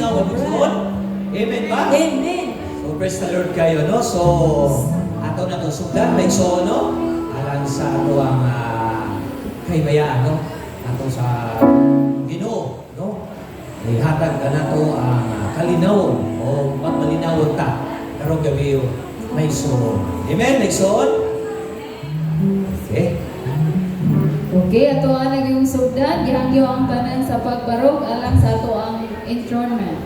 malinawan mo doon. Amen ba? Amen. So, praise the Lord kayo, no? So, ato na to sugdan, may so, no? Alang sa ato ang kaybayaan, no? Ato sa Ginoo, no? Ihatag ka na to ang kalinaw o magmalinawon ta. Karong gabi may so. Amen? May so? Okay. Okay, ato ang naging sugdan, gihangyo ang tanan sa pagbarog alang sa ato ang enthronement.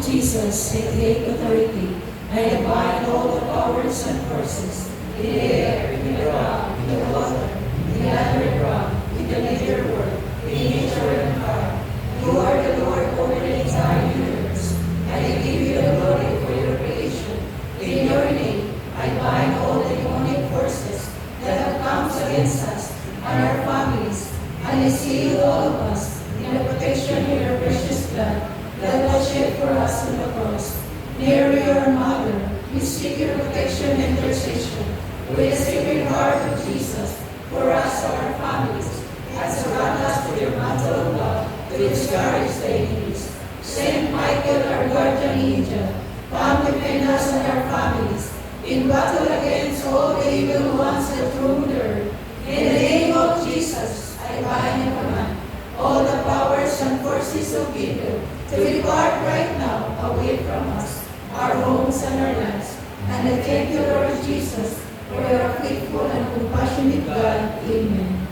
Jesus, I take authority. I abide all the powers and forces in the air, in the ground, in the water, in the underground, in the nether world, in nature and fire. You are the Lord over the entire universe. I give you the glory for your creation. In your name, I bind all the demonic forces that have come against us and our families, and I seal all of us in the protection of your precious blood that was shed for us on the cross. Mary, your mother, we seek your protection and intercession with the sacred heart of Jesus for us and our families, and surround us with your mantle of love to discourage the enemies. Saint Michael, our guardian angel, come defend us and our families in battle against all the evil ones that roam the earth. In the name of Jesus, I bind and command all the powers and forces of evil to depart right now away from us, our homes and our lands. And I thank you, Lord Jesus, for your faithful and compassionate God. Amen.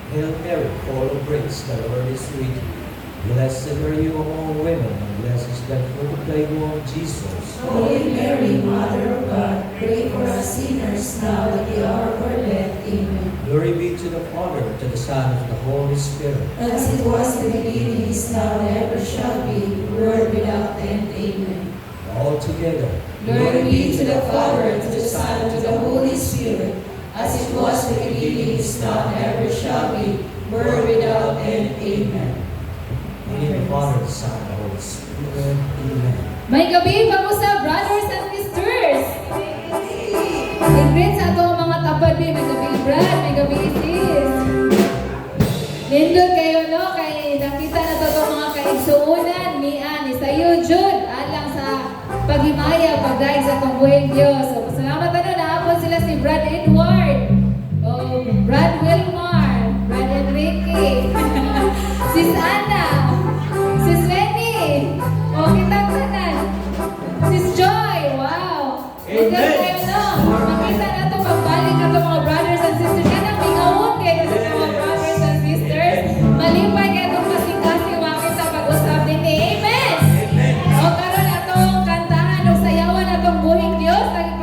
Hail Mary, full of grace, the Lord is with you. Blessed are you among women, and blessed is the fruit of thy womb, Jesus. Holy Mary, Mother of God, now, at the hour of our death. Amen. Glory be to the Father, to the Son, and to the Holy Spirit. As it was in the beginning, is now, and ever shall be, world without end. Amen. All together. Glory be to the Father, and to the Son, and to the Holy Spirit, as it was in the beginning, is now, and ever shall be, world without end. Amen. In the name of the Father, the Son, and the Holy Spirit. Amen. May gabi pag-usap, brothers and sisters. I-greet sa ato ang mga tapad din. May gabi Brad, may gabi sis. Nindot kayo, no? Kay nakita na to itong mga kaigsuunan ni sayo, Jude, alang sa paghimaya, pagdaig sa itong buhay Diyos. So, salamat ano, naapon sila si Brad Edward, Brad Wilmar, Brad Enrique, Sis Ana, Sis Lenny, kitang tanan, Sis Joy, wow! Amen. Nindot kayo, no? Makita na ito, pagbalik na ito mga brothers and sisters. Yan ang mingawon kayo sa mga brothers and sisters. Malipay kayo itong kasing-kasing wakit sa pag-usap din ni Amen! Amen. O karon atong kantahan o sayawan atong buhing Dios, lagi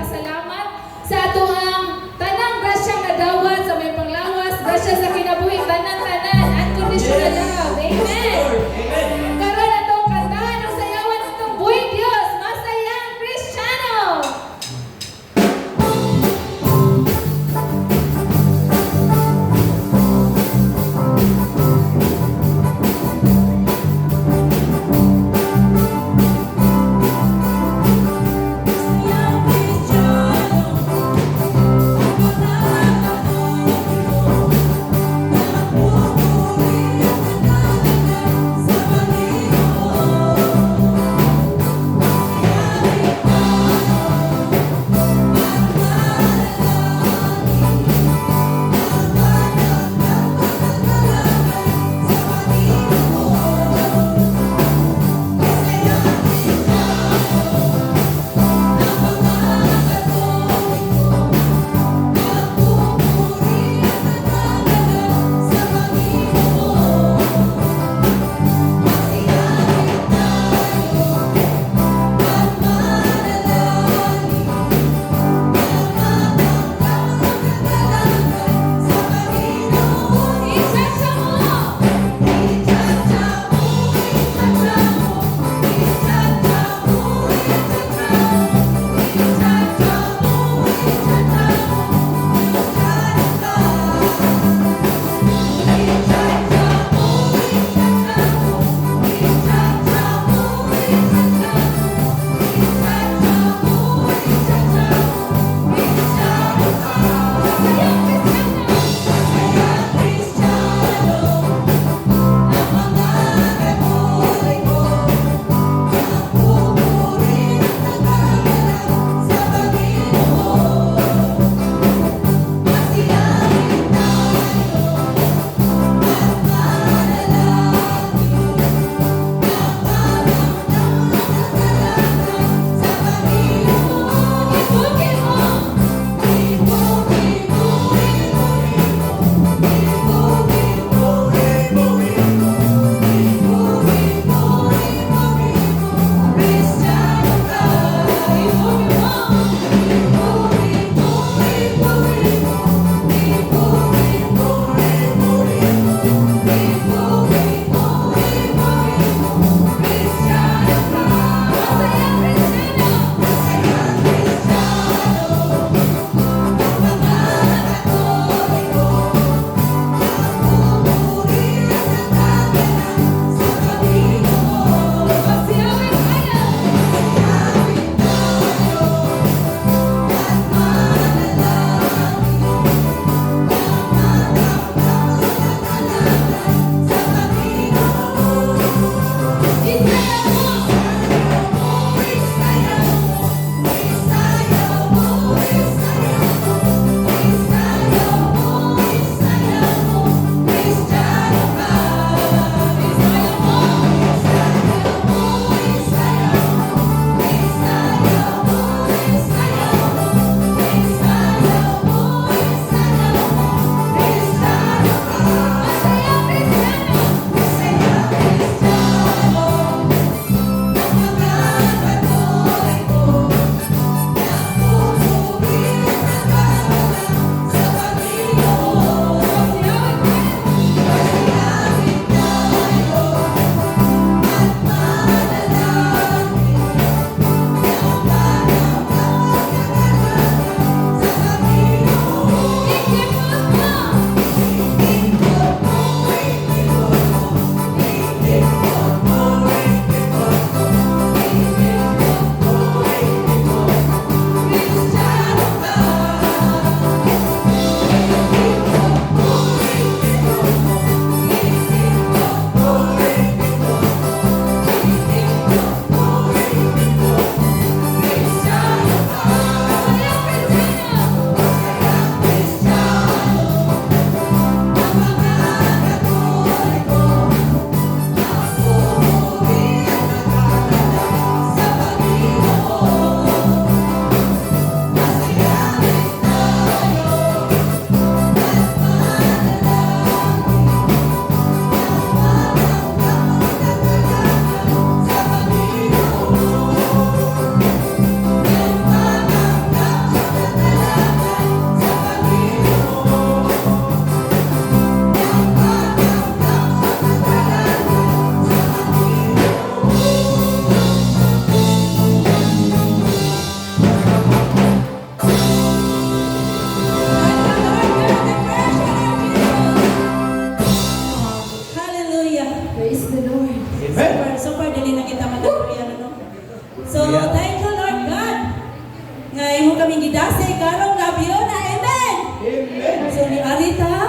idase karong gabi na. Amen. Amen. So ni Arita,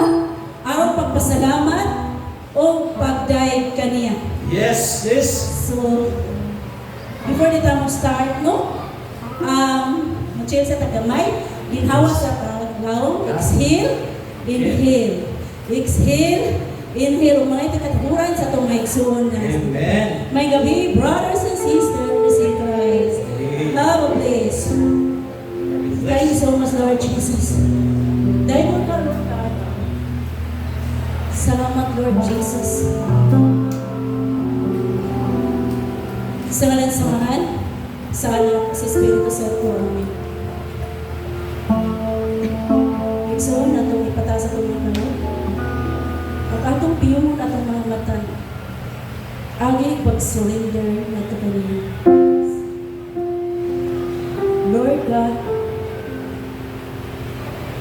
aron pagpasalamat o pagday kaniya. Yes, sis. So, before di tayo start, no? Mag-chill sa tagamay, ginhawa sa tagalaw, exhale, inhale. Exhale, inhale. Mga itakatburan sa itong maigsoon na. Amen. May gabi, brothers and sisters in Christ. Have a place. Thank you so much, Lord Jesus. Dahil mo ka, Lord God. Salamat, Lord Jesus. Sa ngalan sa mahal, sa anak, sa Espiritu Santo, Amen. Iksoon na itong ipataas itong mga tanong. At atong piyong atong mga mata. Agi pag-surrender na ito kanina. Lord God,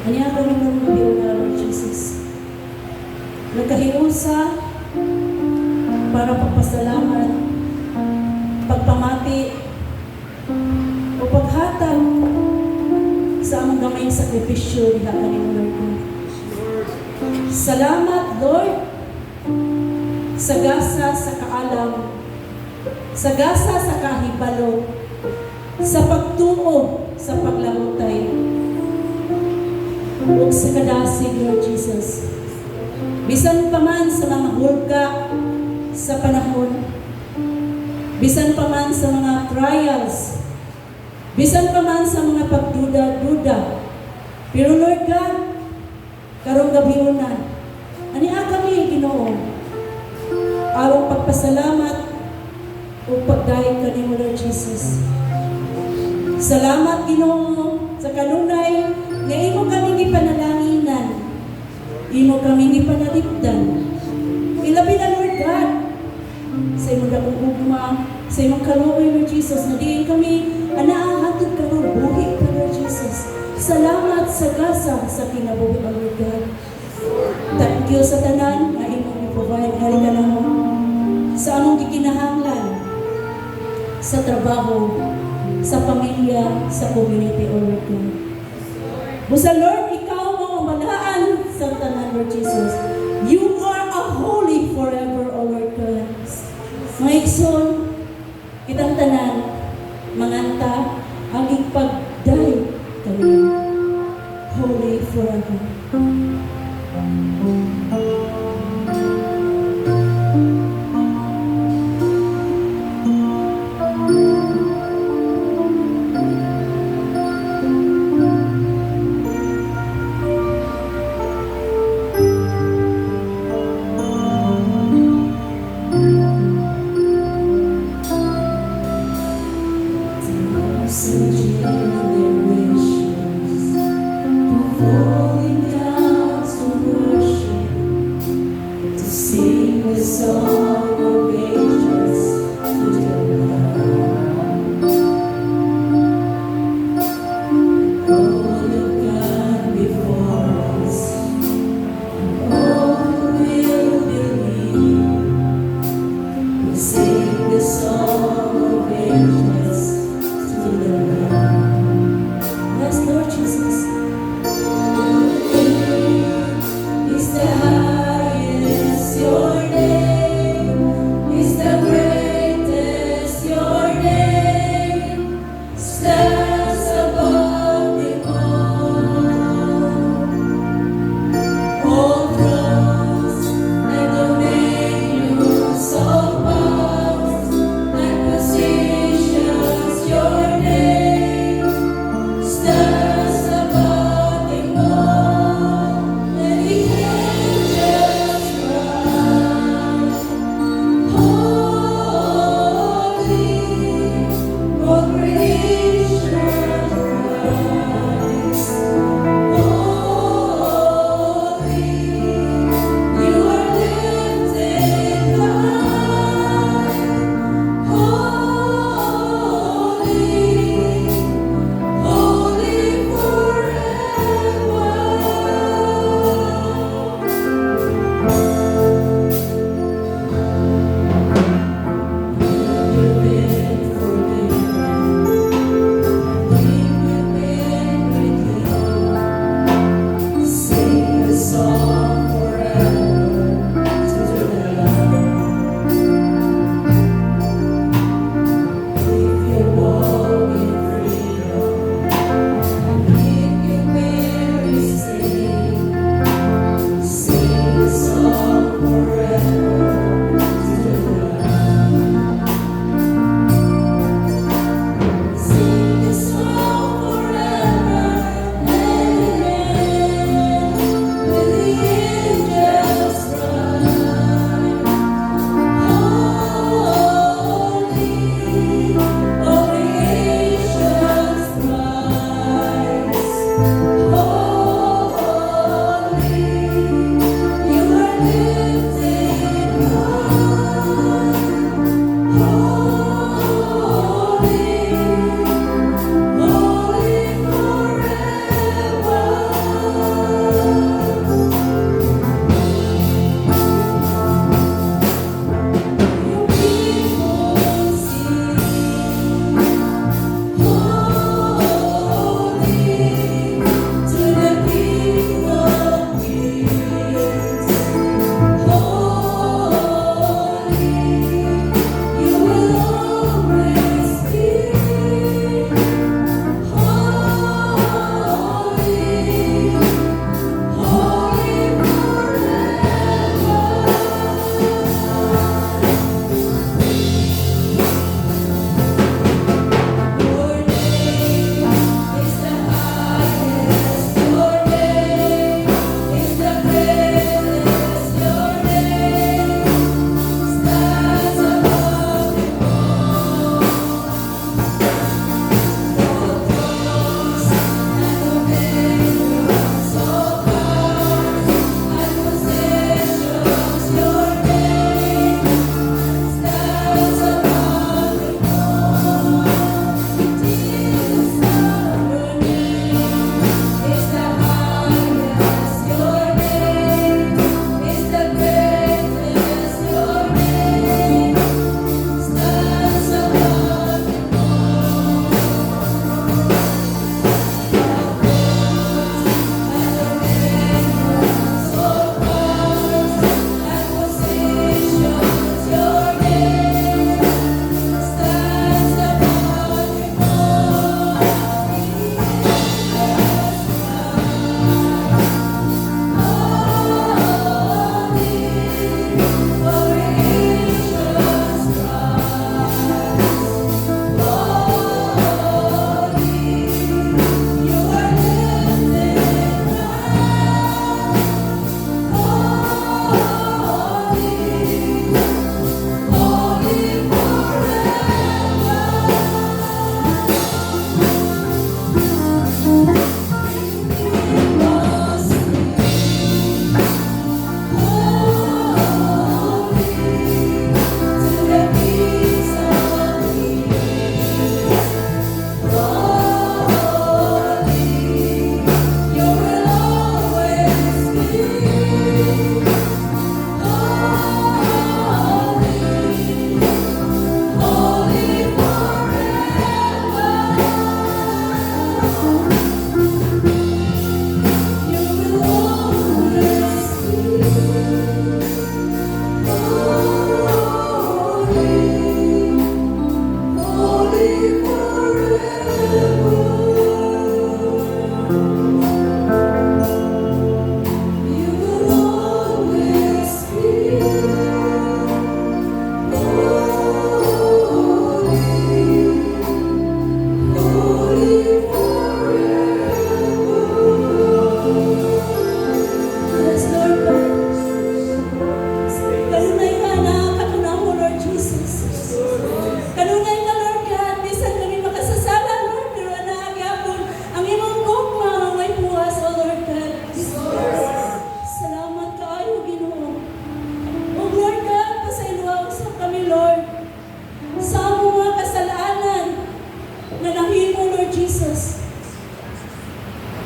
kanya kami ng mga na, Lord Jesus. Nagkahiusa para pagpasalamat, pagpamati, o paghatag sa among gamayng sakripisyo diha kanimo, Lord God. Salamat, Lord, sa gasa sa kaalam, sa gasa sa kahibalo, sa pagtuo sa paglamutay, ug sa kadasig, Lord Jesus. Bisan pa man sa mga hulga sa panahon, bisan pa man sa mga trials, bisan pa man sa mga pagduda-duda, pero Lord God, karong gabiunan, ania kami, Ginoo, aron pagpasalamat o pagdahig kanimo, Lord Jesus. Salamat, Ginoo, sa kanunay nga imo kami gipanalanginan, imo kami gipanalipdan. Ilabi na, Lord God, sa imong dakong ugma, sa imong kaluoy, Lord Jesus, na diin kami anaahatod ka, Lord, buhi ka, Lord Jesus. Salamat sa gasa sa kinabuhi, Lord God. Thank you sa tanan na imong i-provide. Halika na mo sa among gikinahanglan, sa trabaho, sa pamilya, sa community, O Lord God. Busa, Lord, ikaw mo malaan sa tanan, Lord Jesus. You are a holy forever, O Lord God. Mga igsoon, kitang tanan, manganta, ang ipagday kanina. Holy forever. Searching their wishes, falling down.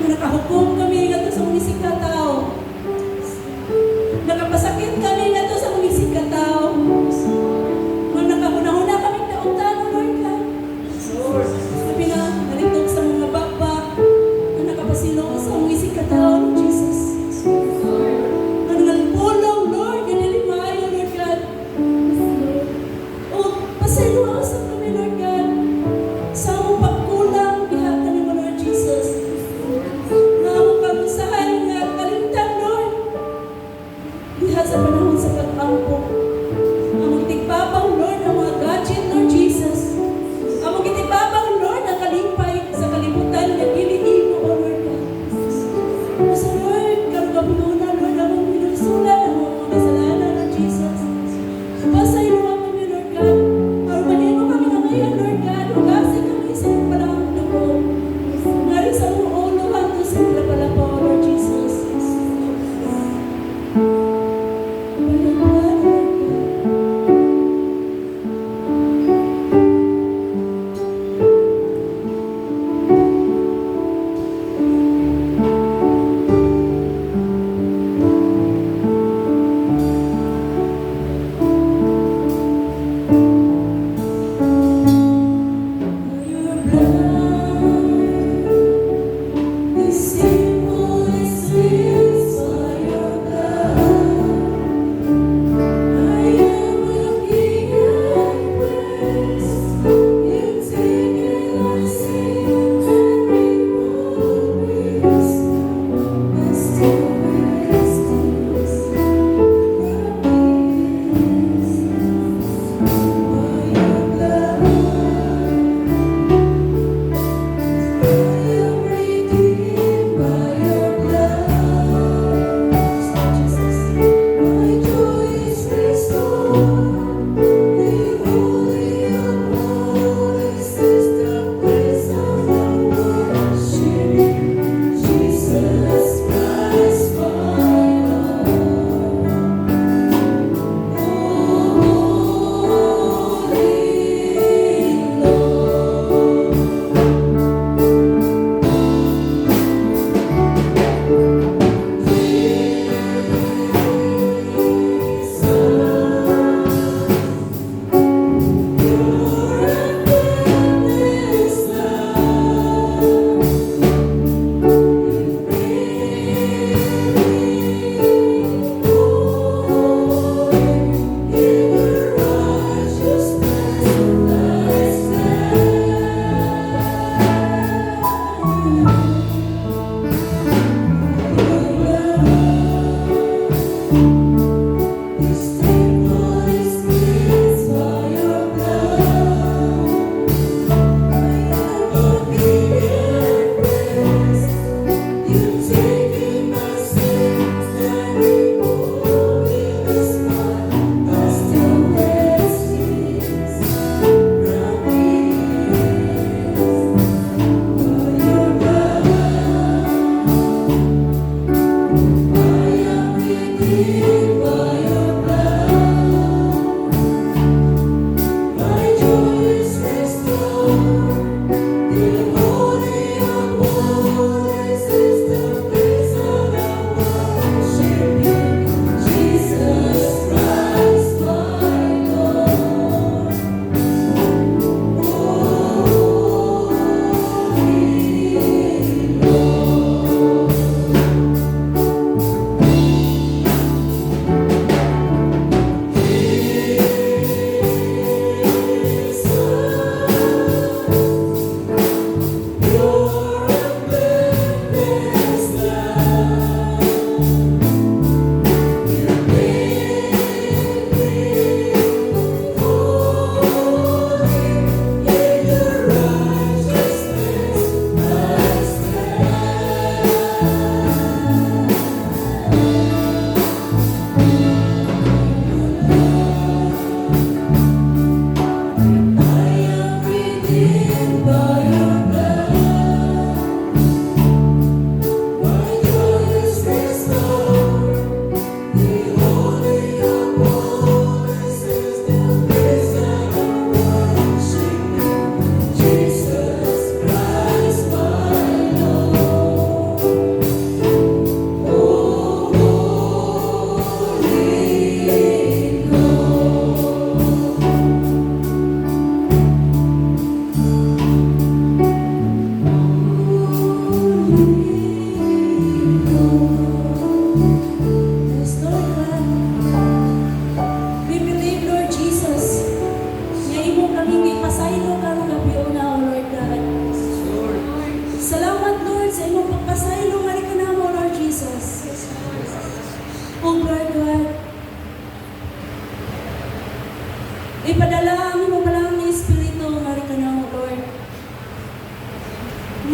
Nga nakahukom kami nga to sa munisik ka tao. Nakapasakit kami nga to sa munisik ka tao. Nga nakahuna-huna kami nauntanon, Lord God. Sabi na, nalitog sa mga bakba na nakapasilong sa munisik ka tao, Lord Jesus. Nga nagpulong, Lord, ganili maayo, Lord God. O, pasaylo ako sa kami, Lord God. Sa among pagkulang, bihatan mo, Lord Jesus. Nga among pagusahan nga kalimtan, Lord. Diha sa panahon sa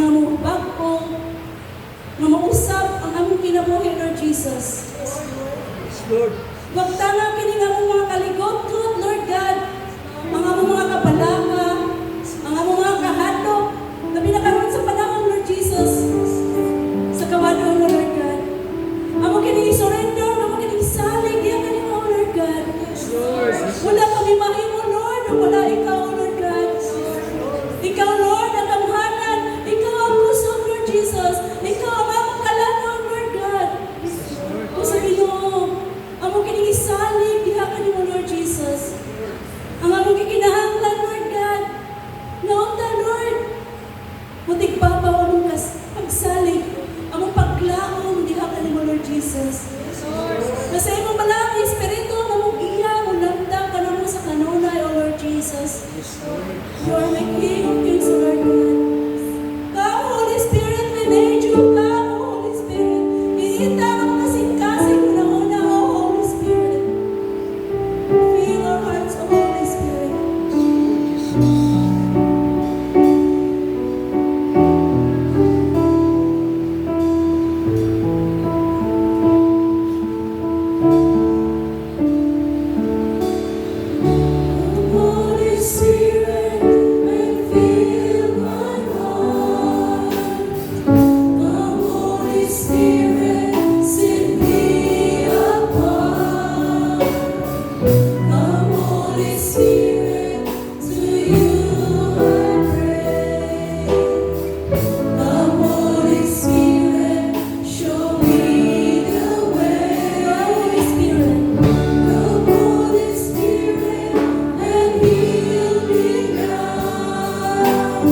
nga mo bagong nga mausap ang among kinabuhi, Lord Jesus. Lord. Wagtanga kini nga mong mga kaligot-kot, Lord God, mga kapalaka, mga kahadlok, na pinakaroon sa panahon, Lord Jesus, sa kawadon mo, Lord God. Amo kini surrender, amo kini salig, yan kani mo, Lord God. Wala kami mahimo, Lord, o wala ikaw, Lord God. Ikaw, Lord, ang kamhanan, ikaw ang puso, Lord Jesus, ikaw ang among kalanon, Lord God. O sa Ginoo, amo kini salig, diha kanimo, Lord Jesus. Ang among gikinahanglan, Lord God. Naunta, Lord. Mutig babaw among pagsalig, among paglaom, diha kanimo, Lord Jesus. Na sa imong malang Espiritu, among iya, among lamdam ka namo sa kanunay, O Lord Jesus. You are my King of Kings, Lord God. Come, Holy Spirit, we need you. Come, Holy Spirit. Inita ang kasing-kasing una-una, O Holy Spirit. Fill our hearts, O Holy Spirit. Holy Spirit, fill my heart. Come, Holy Spirit, set me apart. Come, Holy Spirit, to you I pray. Come, Holy Spirit, show me the way. Holy Spirit, come, Holy Spirit, and heal me now.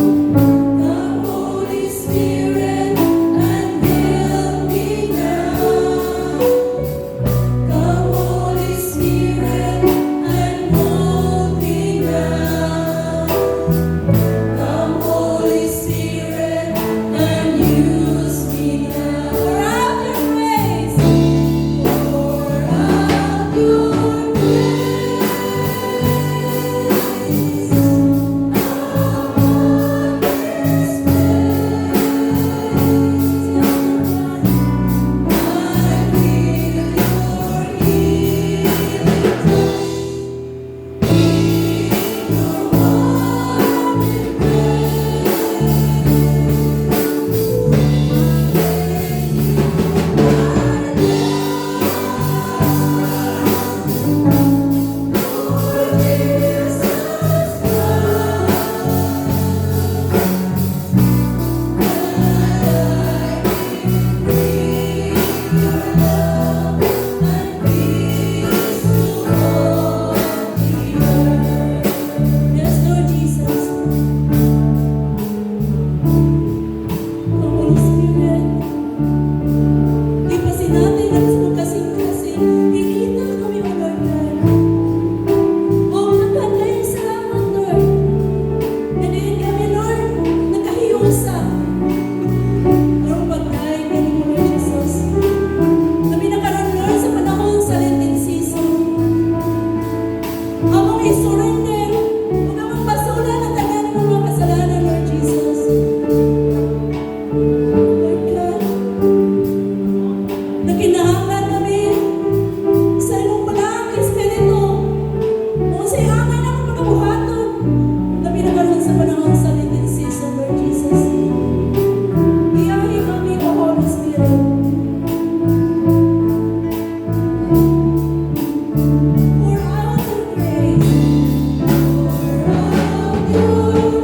Come, Holy Spirit, and help me now. Come, Holy Spirit, and mold me now. Come, Holy Spirit, and use me now. Pour out your grace. Pour out your grace. Yes, Lord Jesus. Holy Spirit, ipasin natin ang sa kasing-kasing. Higita kami, O Lord God. O nagkanday salamat, Lord. Nadiin kami, Lord, nakahiusa. Ang pagkain kami mo, Lord Jesus. Kami nakaroon, Lord, sa panahon sa Lenten season. Among isurrender, kung among basulan ang tanan mo mga kasalanan, Lord Jesus. Lord God, nakinahanglan kami sa imong malang Espiritu. Kung sa ihamay na mga buhaton, kami nakaroon sa panahon sa Lenten season, Lord Jesus. Iyahin kami, O Holy Spirit. Pour out your grace. Pour out your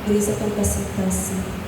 diri sa atong kasing-kasing.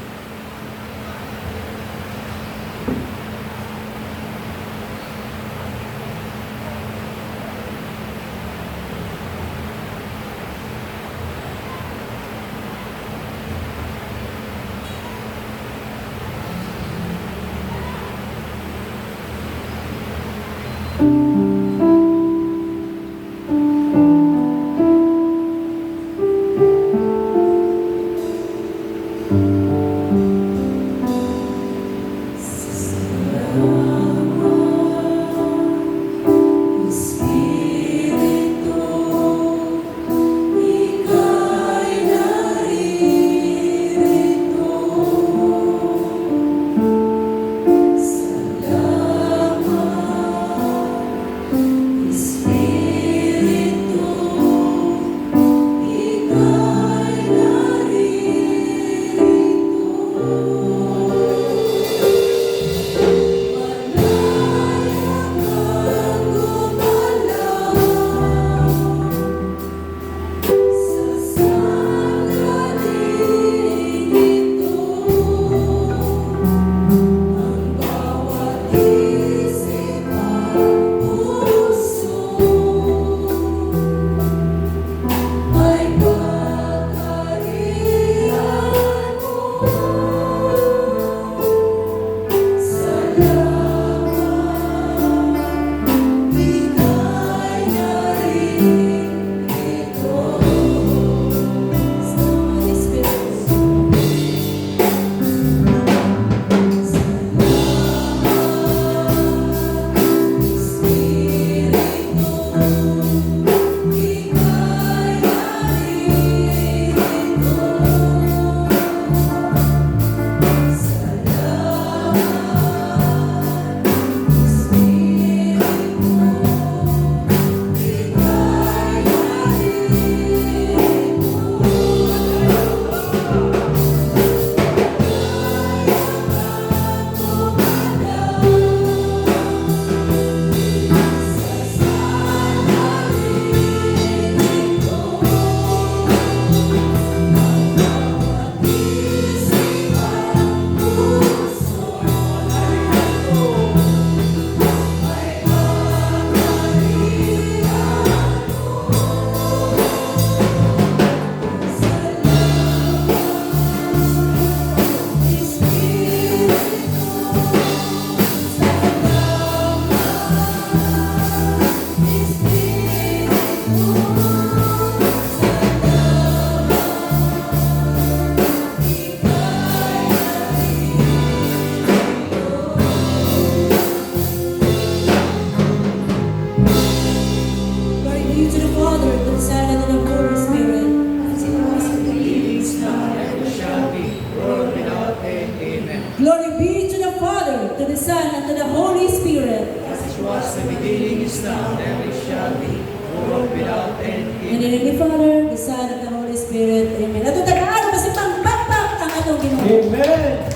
Glory be to the Father, to the Son, and to the Holy Spirit. As it was in the beginning, is now, and ever shall be, world without end. In the name of the Father, the Son, and the Holy Spirit. Amen. At tagaan, masipang bakbak ang atong Ginoo. Amen!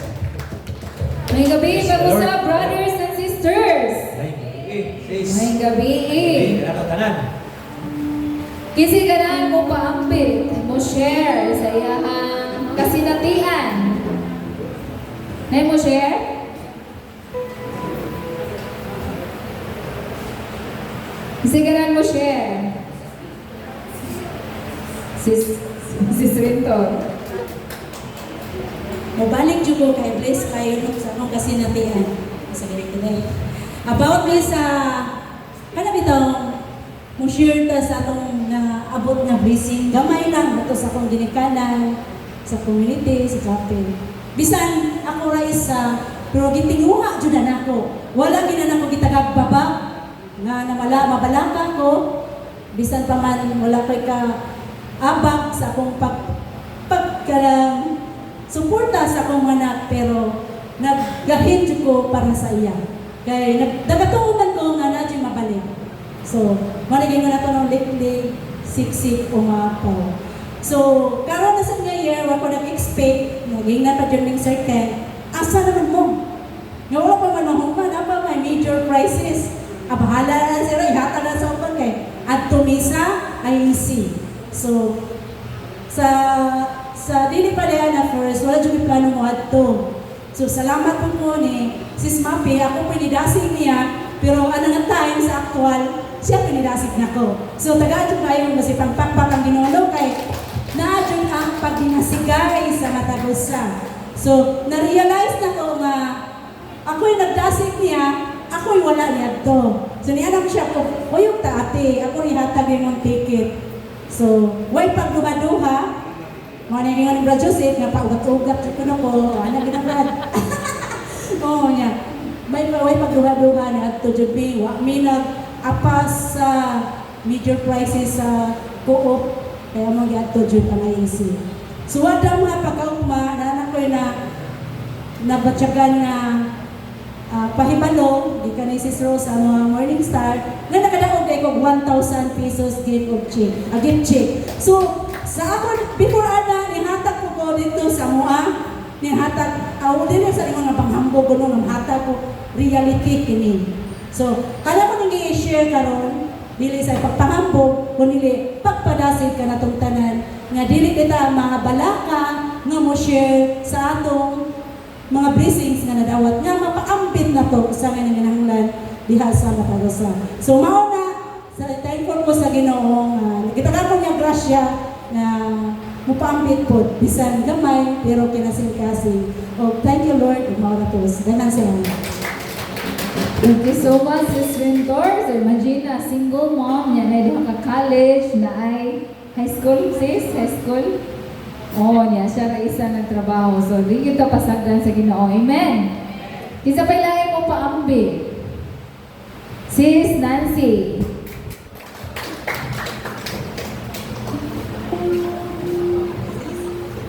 May gabi, kamusta brothers and sisters? May gabi. Ano tanan? Kisi ganan mo paampit, mo share sa iyang kasinatian. Nay mo share? Kisi ganan mo share. Sis Rinton. Mabalik dyan ko kay bless kayo sa akong kasinatian. Sa galing today. About this, kanabitong mo share ta sa atong naabot na blessing. Gamay lang ito sa akong ginikanan, sa community, sa chapel. Bisan ako ray sa, pero gitinguha dyan na ako. Wala ginan ako gitagagbaba, nga mabalangka ko, bisan pa man wala ko'y ka-abak sa akong suporta sa akong anak, pero naggahin ko para sa iya. Kaya nagdagatuman ko nga na dyan mabalik. So, managin mo na ito ng lik-lik, siksik, umapaw. So, karon na sa year, wala ko nag-expect, naging na pa dyan ng circle, asa naman mo? Nga wala pa man mahuman, apa may major crisis. Bahala na sila, ihata na sa upan kay at tumisa IEC. So, sa sa dili pa na first, wala dyan yung plano mo adto. So, salamat po ni Sis Mapi, ako pinidasig niya, pero ano nga time sa actual, siya pinidasig na ko. So, taga-adyo kayo, kasi pangpakpak ang ginolo kay na-adyo ang pagdinasigay sa matagusa. So, na-realize na ko nga, ako'y nagdasig niya, ako'y wala niya to. So, niyanam siya ko, o yung taati, ako ihatag yung ticket. So, way pagduha-duha, mga naningan ni Brad Joseph, nga paugat-ugat ko na ko, ano ginabrad? Oo niya. May pagduha-duha na at to Jubi, may nag-apas sa major prices sa co-op, kaya mag-at to Jubi ang IEC. So, wala mga pagkauma, nanak ko na nabatsagan na pahibalo, di ka na Sis Rose, ang mga Morning Star, na nakadaog ay ko 1,000 pesos gift check. So, sa ako, before ana, nihatag ko dito sa mua, nihatag, din sa inyo nga panghambog ko nung hatag ko reality kini. So, kala ko nang i-share karon dili sa pagpahambog, kundi pagpadasid ka na tong tanan, nga dili kita mga balaka, nga mo share sa atong mga blessings nga nadawat, nga mapaambit na to sa nga nanginahanglan diha sa Matagusa. So, mao na, thankful ko sa Ginoong, kita ka ko niya grasya, na mupaambit po, bisan gamay, pero kinasing-kasing. Oh, thank you Lord, umawa po. Ganang siya. Thank you so much, Sis Mentor. So, imagine na, single mom, yan ay ka-college, na ay high school, sis? High school? Oo, niya, siya na isa nagtrabaho. So, di kita pasagdan sa Ginoo. Amen! Kisa pa ilahin mo paambi. Sis Nancy.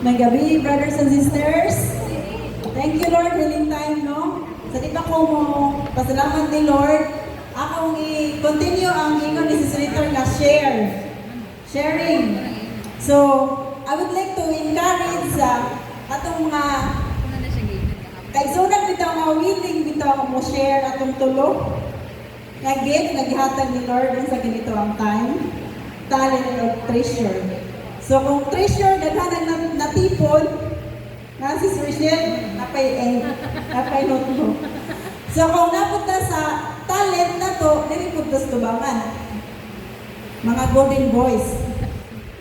Gabi, brothers and sisters. Thank you, Lord, willing time, no? Sa di pa ko mo, pasalamat ni Lord, akong i-continue ang ingon ni Sis Ritter na sharing. So, I would like to encourage atong mga kaigsunan bitaw nga willing bitaw mo share atong tulo. Nag-gift, naghatag ni Lord sa ganito ang time, talent of treasure. So kung treasure, daghanan natipon, na si Rachel, napay note mo. So kung napunta sa talent na to, nilipunta sa tubangan. Mga golden boys.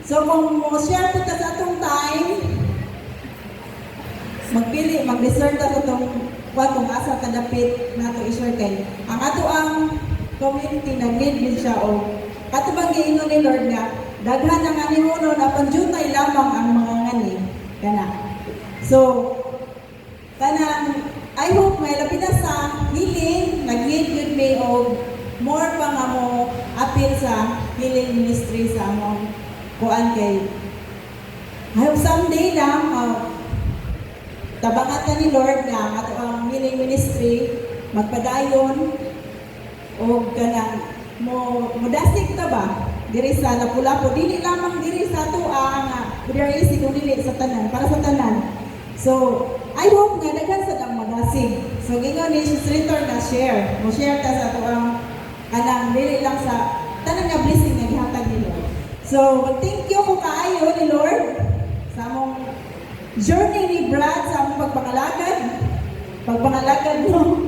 So kung mo share punta sa atong time, magpili, mag-reserve na sa itong kung asa kadapit na ito i-share kay. Ang ato ang community nag-need din siya o katubang giingon ni Lord nga, daghan ang animuno na panjutay lamang ang mga ngani. Kana. So, kanang, I hope may lapit na sa healing, nag-need with me o more pa nga mo appeal sa healing ministry sa among kuan kay. I hope someday lang, tabangat na ni Lord nga ato ang healing ministry, magpadayon o kanang modasig ta ba? Diri sa Lapu-Lapu, dili lamang diri sa tuwa nga diri isig kung dili sa tanan, para sa tanan. So, I hope nga daghan sa dang madasig. So, gingon ni Sis Ritter na share. Mo share ta sa tuwang kanang dili lang sa tanan nga blessing nga gihatag ni Lord. So, thank you ko kaayo ni Lord sa among journey ni Brad sa among pagpangalagad no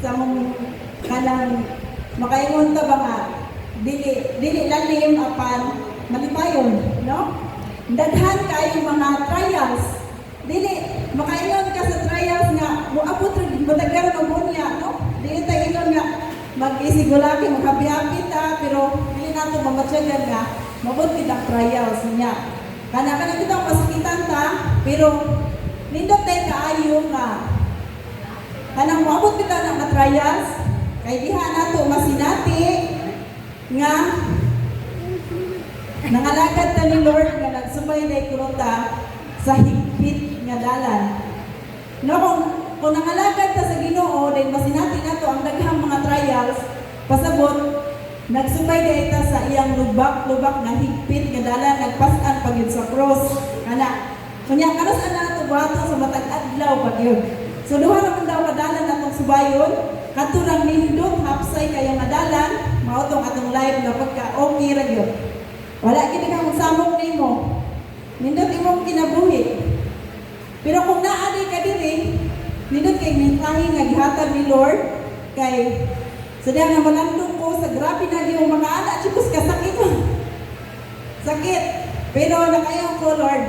sa among kanang makaingon ta ba nga dili lalim apan malipayon, no? Daghan kayo mga trials. Dili makaingon ka sa trials nga moabot rin madagar ng bunya, no? Dili tayo ingon nga mag-isigulaki, maghabi-habi ta, pero dili nato mamatyagan nga mabot kita trials niya. Kana kita masakitan ta, pero nindot tayo kaayo nga kanang moabot kita na trials kay diha nato masinati nga nangalagad ta ni Lord nga nagsubay na ikurota sa higpit nga dalan. No, kung nangalagad ta sa Ginoo, then masinati nato ang daghang mga trials, pasabot, nagsubay na ita sa iyang lubak-lubak na higpit nga dalan, nagpasan pagyud sa cross. Kana, kunya karasan na nato buhaton sa matag adlaw pagyud. So duha na daw kadalan natong subayon, katurang nindot hapsay kayo madalan, mautong atong live nga pagka okay ra gyud. Wala gid kang samok nimo. nindot imong kinabuhi. Pero kung naadi ka diri, nindot kay mensahe nga gihatag ni Lord kay sadya nga malandong ko sa grabe na yung makaala chikos ka sakit. Sakit. Pero nakayong ko Lord,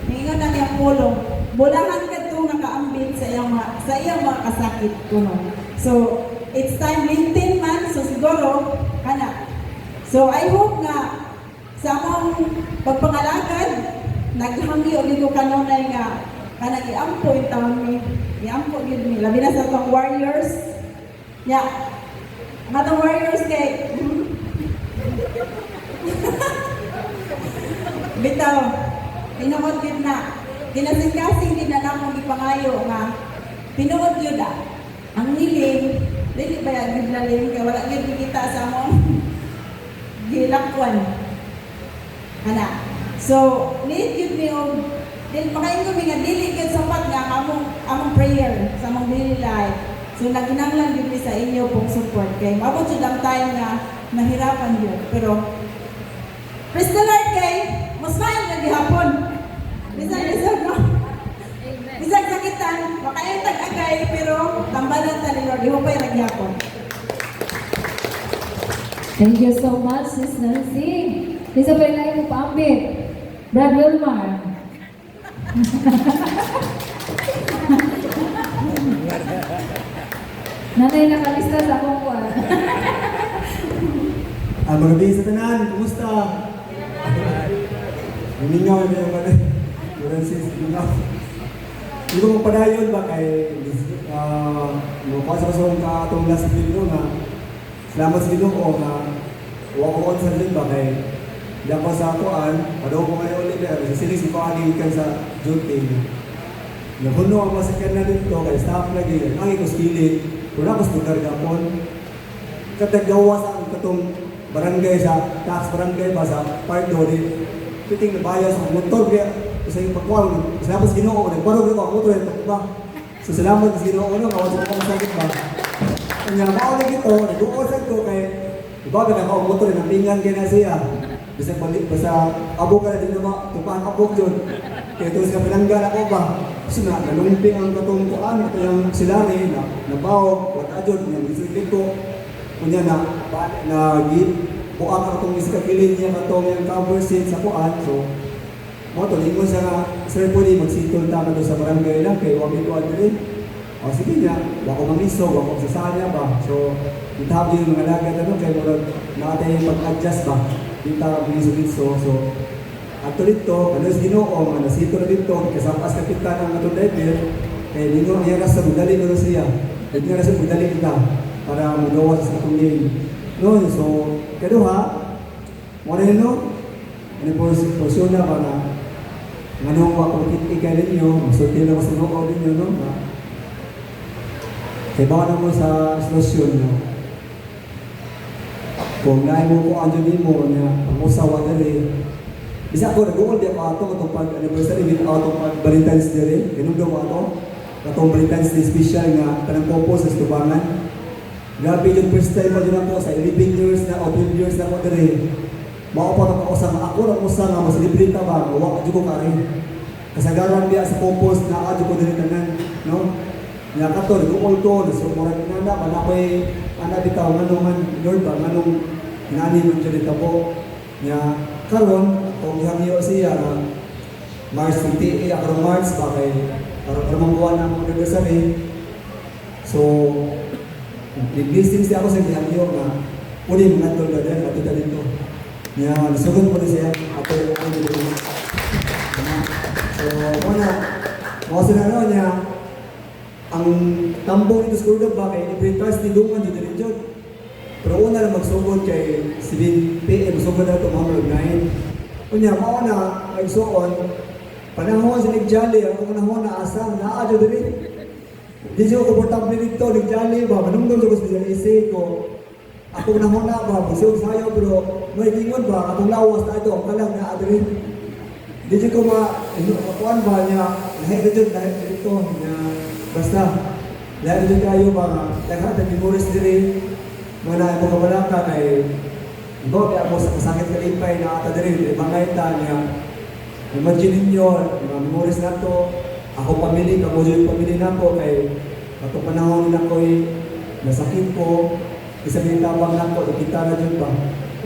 ningon na niyang pulong. Bulahan ka to nakaambit sa iyang mga kasakit ko no. So, it's time 19 man so siguro kana. So I hope nga sa among pagpangalagad naghangyo dito kanunay nga kanang iampo yung taon ni iampo yun ni labi na sa tong warriors ya mga tong warriors kay bitaw tinuod yun na kinasing-kasing din na namong ipangayo nga tinuod yun ang niling dili ba yan gidlalim kay wala gyud kita sa among gilakwan ana so need yun mi og dili makaingon mi nga dili gyud sapat nga among prayer sa among daily life so naginanglan gyud mi sa inyo pong support kay mabot jud ang time nga nahirapan yun pero praise the Lord kay mas maayong na gihapon bisan no Amen. bisan sakitan makaintag agay pero tambalan ta ni Lord ihupay ra gihapon. Thank you so much, Sis Nancy. Isa pa yung lain mo paambit. Brad Wilmar. Nanay nakalista sa akong kuwan. Mga bihis sa tanan, kumusta? Humingaw na yung mga Francis, humingaw. Hindi ko magpadayon ba kay mapasa ko sa atong last video nga salamat sa Ginoo nga huwag ko on sa ba kay hindi ako sa akuan, padaw ko ngayon ulit sa silis ko alikan sa duty. Napuno ang masakyan na dito kay staff lagi, ang ko skilling, kung ako studar gapon. Katagawa sa katong barangay sa tax barangay ba sa part do di piting na bayas sa motor kaya sa yung pagkuhan salamat sa Ginoo nagbarog ako motor ito ba so salamat sa Ginoo no kawan sa mga sakit ba kanya maulit ito nag-uusap ko kay iba ka na ako motor napingan kaya na siya bisa balik basta abo ka na din naman tupahan abog yun kaya ito sa pinanggan ako ba kasi na nalumping ang katong kuan ito yung silari na nabawag wata dyan yung isulit ko kunya na buang ako itong isa kakilin niya katong yung cover seat sa kuan so mo to lingon siya nga sir po ni magsitol tama doon sa barangay lang kay wag ito ano rin o sige niya wako mangiso wako sasanya ba so itabi yung mga lagad ano kay murag natin yung pag-adjust ba kita biso so ato dito ano sa Ginoo nga nasito na dito kasapas kapitan ang atong driver kay lingon niya sa mudali ko siya hindi nga sa mudali kita para magawa sa atong game. No, so, kaduha, mo rin no, ano po na para nganong wakapagkitikay ninyo, masulti na sa noo ninyo, no? Kaya baka naman sa solusyon, no? Kung naay mo ko andyo din mo, na pangusawa na rin, bisa ko, nag-uol di ako ato, itong pag-anniversary, without itong pag-Valentine's Day rin, ganun daw ato, itong Valentine's Day special nga, tanang popo sa Stubangan. Grabe yung first time pa din ako sa 11 years na o 12 years na ako din. Makapat ako sa ako lang ko sa nga mas libre ta ba, wala ko ka rin. Kasagaran diya sa compose na adyo ko din tanan, no? Nya kato nagukol ko, so murag nana ba na koy ana bitaw nganong man Lord ba nganong nani man jud tabo. Nya karon kung gihamyo siya na March 28 ako March ba kay para mangguan ang anniversary. So nag-blessings ako sa gihamyo nga pwede mga tol ka din, matita dito. Nga, nasugon po na siya, ako yung ano dito. So, muna, mga sinano niya, ang tambong dito sa Kurgab ba, kay every Thursday dungan dito rin dyan. Pero una lang magsugod kay 7 p.m. Sugod na ito, mga 9. Kunya, mauna, nagsuon, panahon sa nagjali, ang panahon na asam, naadyo din rin. Di siya komportable dito, nagjali ba, manungdong siya ko sa isip ko. Ako na hona ba, magsiyog sayo, pero may lingon ba, atong lawas na ito, ang kalang na adrin. Di siya ko makuan ba niya, lahir dito, na basta, lahir dito kayo ba, lahat ang memories diri, mga na mga kabalaka kay, iba, kaya ako sa kasakit kalipay na ata diri, ibangay ta niya, imagine ninyo, mga memories na to, ako pamili, kamo yung pamili na ko, kay ato panahon na ko'y nasakit ko, isa tabang na ko, ikita na dyan ba?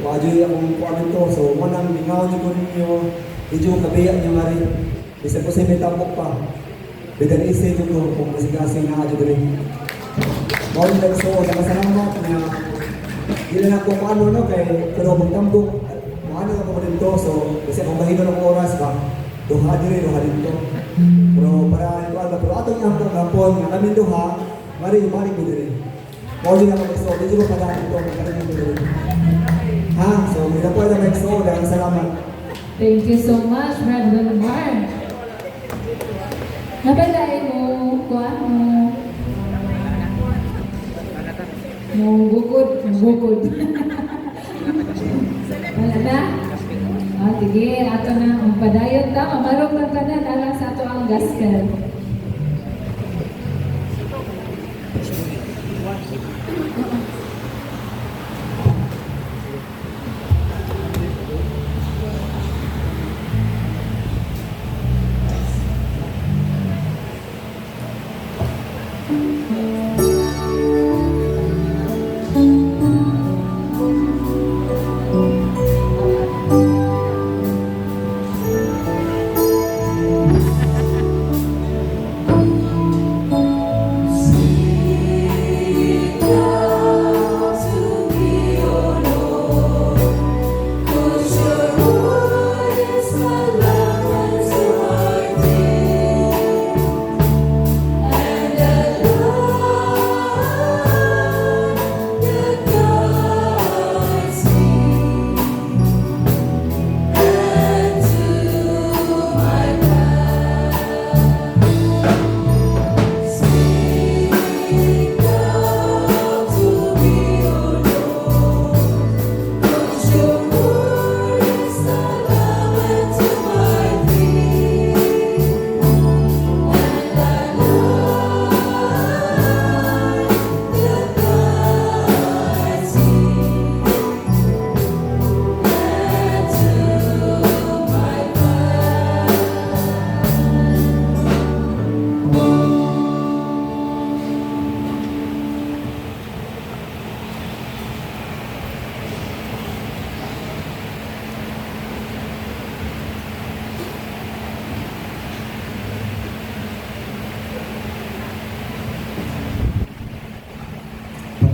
Wadyo akong kuwanin to, so manang lingaw nyo ko ninyo, medyo kabiyak nyo nga rin. Isa ko sa may tapok pa, bidan isay nyo ko kung masigasing na nga dyan rin. Bawal lang so, nakasalamat na hindi na ako paano no, kay pero magtambok, maano ako pa dito, so kasi kung mahino ng oras ba, duha dito. Pero para ito alam, pero atong yung hapon, nga kami duha, mari ko din. Bawal lang ako so, medyo ko pala ito, magkaroon ko din. Ha? So, may na po na next so, dahil salamat. Thank you so much, Brother Mark. Napalay mo, kuha mo. Bukod. Wala na? Sige, ato na. Ang padayon ta, mamarong lang ka na, nalang sa ato ang gospel.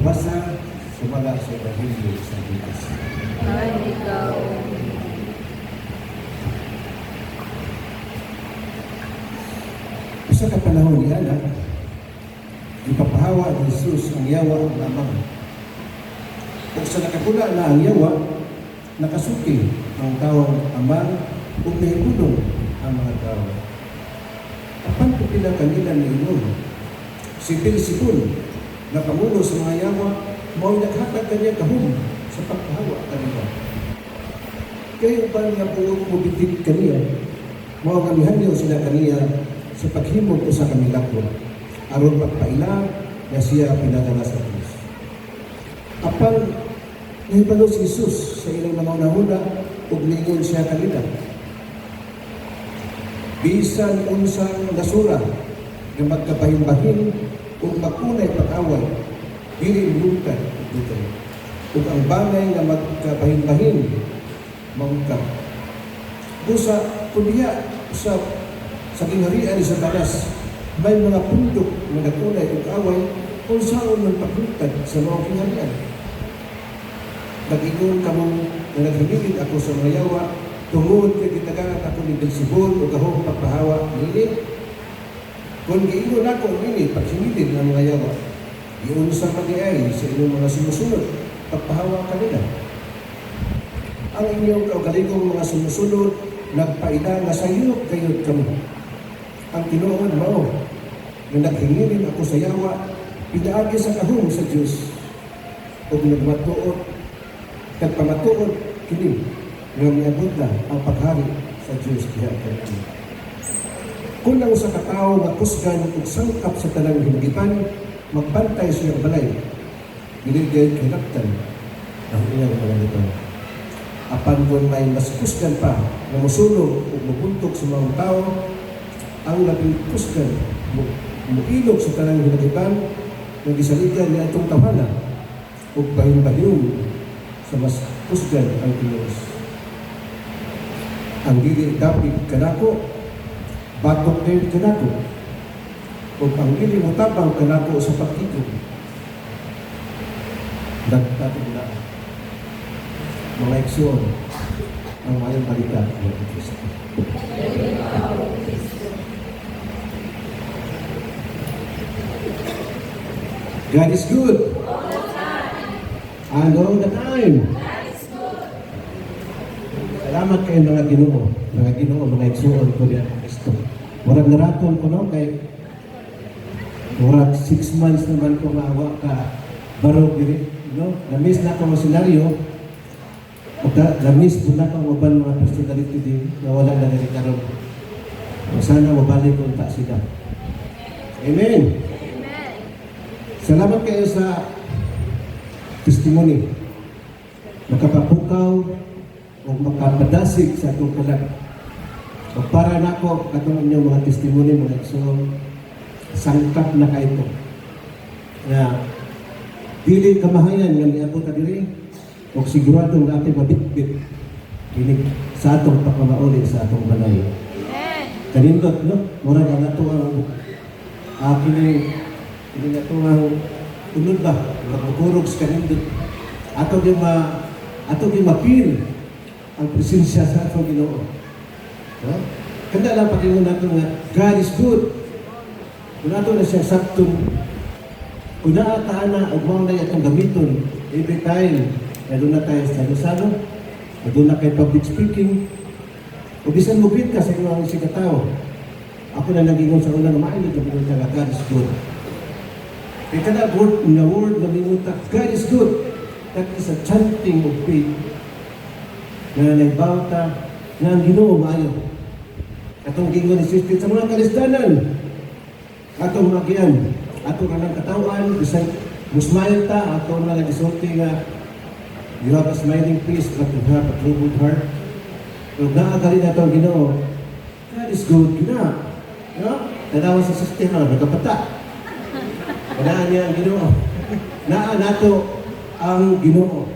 Pagbasa, sumala sa Ebanghelyo sa Lucas. Ay, ikaw. Sa kapanahon ni Ana, ipapahawa ni Jesus ang yawa ng amang. Kung sa nakakula na ang yawa, nakasuki ang tawang amang o nahibulong ang mga tao. Apan pupila kanila ni Inon, si Beelzebul, nakamulo sa mga yawa, mao naghatag kanya kahum sa pagpahawa kanila. Kayo ba nga po mubitig kaniya, mao kamihanyo sila kaniya sa paghimog ko sa kanila ko, aron pagpaila na siya pinadala sa Diyos. Apan, nahibalo si Jesus sa ilang mga unahuna ug niingon siya kanila. Bisan unsang nasura na magkabahin-bahin kung magkunay pag-away, dili lutad dito. Ug ang bagay na magkabahin-bahin, mangkap. Busa, kuliya sa gingharian ni Satanas, may mga pundok na nagkunay ug away kung saan man paglutad sa mga gingharian. Nag-ingon kamong na naghimigit ako sa mga yawa, tungod kay gitagaan ako ni Beelzebul o kahong pagpahawa nili. Kung giingon ako nili, pagsimilin ng mga yawa, iyon sa mag-iay sa inyong mga sumusunod, pagpahawa kanila. Ang inyong kaugaligong mga sumusunod, nagpaila nga sayop kayo kamo. Ang tinuod mao, na naghingilin ako sa yawa, pinaagi sa kahong sa Diyos, o nagmatuod, pamatuod, kini, nga miabot na ang paghari sa Diyos diha kanila. Kung lang sa katao nga kusgan ug sangkap sa tanang himgitan, magbantay siya balay, biligay kinaptan ang iyang mga nito. apan kung may mas kusgan pa na musulong o mabuntok sa mga tao, ang labing kusgan muilog sa tanang hinagitan na gisaligan niya itong tawanan o bahin-bahin sa mas kusgan ang Diyos. Ang dili dapit kanako, batok din kanako, o ang dili mutabang kanako sa pagkikog. Nagtatong na mga eksyon ang mayang balita ng Kristo. God is good. And all the time. Salamat kayo mga Ginoo, mga igsuon ko niya ng Kristo. Murag naraton ko no, kay murag 6 months naman ko maawa ka barog diri, no? Na-miss na ako ang senaryo. Na-miss po na ako ang uban mga personality din na wala na rin karon. Sana mabalik ko ta sila. Amen. Salamat kayo sa testimony. Makapapukaw o makapadasig sa atong kalag. O para na ako, katong inyong mga testimony, mga igsoon, sangkap na kayo na dili kamahayan nga niabot ta diri o sigurado nga ating mabitbit ini sa atong pagmamauli sa atong balay. Kanindot, no? Murag ang ato ang ini na ito ang unod ba? Magkukurog sa kanindot. Ato di mapil ang presensya sa atong Ginoo. No? Kanda lang pakingon nato nga God is good. Kung ato na siya saktong kung naataan na o mga na itong gamiton every time na doon na tayo sa Lusano, na doon na kayo public speaking, o bisan mo ka sa inyong sikataw. Ako na nagingon sa unang mainit na pinunta nga God is good. Kaya kada word na minunta, God is good. That is a chanting of faith na nagbawta na ang Ginoo maayo. Atong gingon ni Spirit sa mga kalisdanan, atong magian, atong kanang katawan, bisan musmayon ta, atong na nagisulti nga you have a smiling face, but you have a troubled heart. Kung naagaling na itong Ginoo, God is good, gina. No? Tanawa sa sistema, nagkapata. Kanaan niya ang Ginoo. Naan nato ang Ginoo.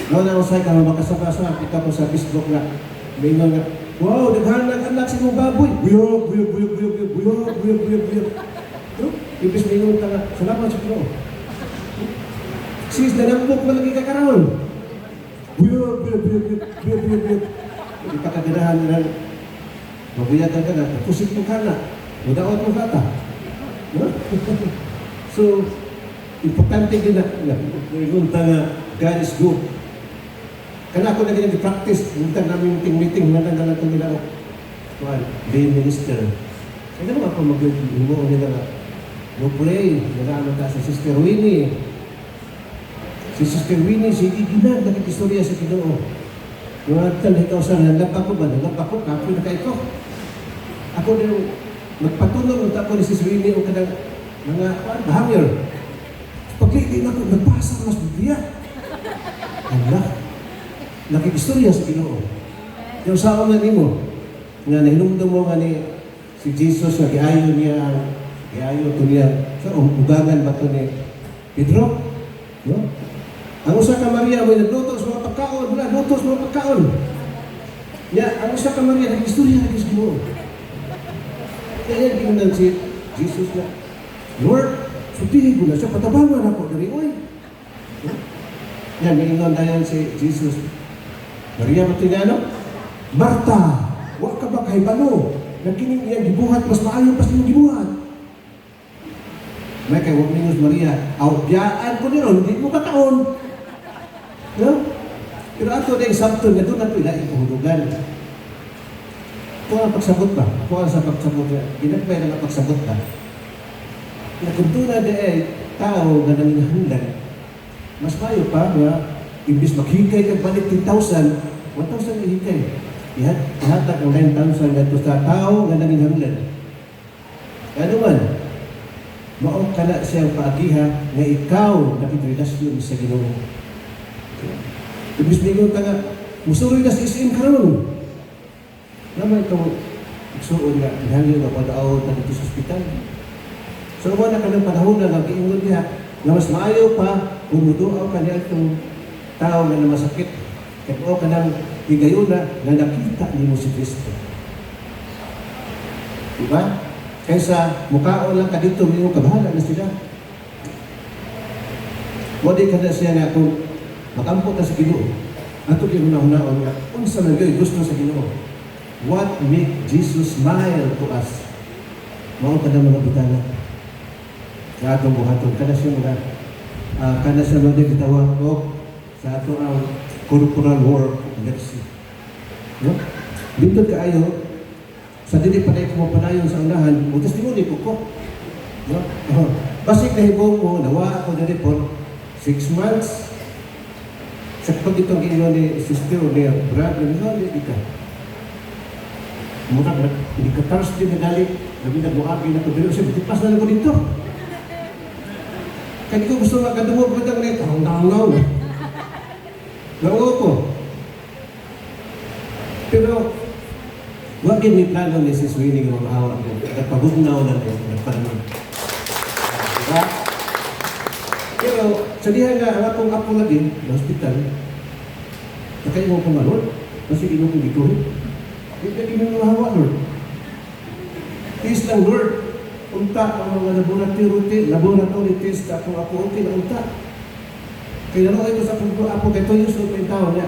No, na usay ka makasama-sama kita ko sa Facebook na may mga wow, daghan anak si mong baboy. Buyog. No? Ibig sabihin ka na, salamat sa Ginoo. Sis, nanampok malagi ka karon. Buyog. Hindi pa kaganahan na mabuyagan ka na, kusik mo ka na, mudaot mo ka ta. No? So, importante din na igunta nga God is good. Kana ako na ganyan i-practice, igunta namin meeting, nalang itong nila ako. Lay minister. Kaya naman ako mag-imuo nila na pray, nalaman ka sa Sister Winnie. Si Sister Winnie, si Iginag, nakikistorya sa Ginoo. Yung atal, ikaw sa nalapa ko ba? Nalapa ko, kapoy na kayo. Ako din, magpatulong ang tako ni Sister Winnie o kanang mga behavior. Pagkaitin ako, nagbasa mas Biblia. Allah, nakikistorya sa Ginoo. Yung saan na nimo, nga nahinumdum mo nga ni si Jesus na giayo ito niya. So, ugangan ba ito ni Pedro? No? Ang usa ka Maria, may nagluto sa mga pagkaon. Wala, luto sa mga pagkaon. Ang usa ka Maria, nag-istorya na sa Ginoo. Kaya tingnan si Jesus na, Lord, sutihin ko na siya, patabangan ako dari, oy. Yan, mingon dayon si Jesus. Maria Matinano, Marta, wa ka ba kay balo? Nagkining iyang gibuhat, mas maayo pas niyong gibuhat. May kay wag minus Maria, biyaan ko niron, hindi mo kataon. No? Pero ato na yung sabto nga doon ato ilaing puhudugan. Kung ang pagsabot ba? Kung ang sa pagsabot ba? Ginagpay na pagsabot ba? Na kung doon na tao na nanginahanglan, mas mayo pa nga, imbis maghigay kag balik 10,000, 1,000 ihigay. Ihatag ang 9,000 na ito sa tao nga nanginahanglan. Ano man, maong ka na siyang paagiha na ikaw nakiprelasyon sa Ginoo. Ibig sabihin nga, musuloy na sa isin karon. Naman itong igsuon nga, inhalin na padaw na dito sa ospital. So, wala ka ng panahon na nag-iingon niya na mas maayo pa kung muduaw ka niya itong tao na masakit. Kaya o ka ng higayon na nakita ni mo si Kristo. Diba? Kaysa mukhaon lang ka dito, may kabahala na sila. Wadi ka na siya nga kung makampot na sa Ginoo. Ato yung una-unaon nga, kung sa nagyoy gusto sa Ginoo. What make Jesus smile to us? Mao ka na mga bitana. Sa atong buhaton, kana siya mga gitawag o sa ato ang corporal work mercy. No? Bintod kaayo, sa dili pa na mo panayon sa unahan, mo testimony ko. No? Basik na hibong mo, nawa ako na report, 6 months. Sa pag itong ginawa ni Sister o ni Brad, hindi ka. Muna, hindi ka tars din na dali, nabi nag-muagi na ko, pero siya, tipas na ako dito. Kaya ko gusto makadungog ko itang nito, hangaw-hangaw. Naungaw ko. Pero, wag yun may plano ni Sis Winnie ng mga awa ko. Nagpabugnaw na ko, nagparamang. Diba? Pero, sabihan nga, ang akong apo lagi, na hospital, nakaya mo pumalon, kasi ino kong dituhin. Hindi ka ginagawa, Lord. Please lang, Lord. Unta ang mga laboratory test akong apo okay na unta. Kaya naman ko sa apo kay Toyo sa yung tao niya.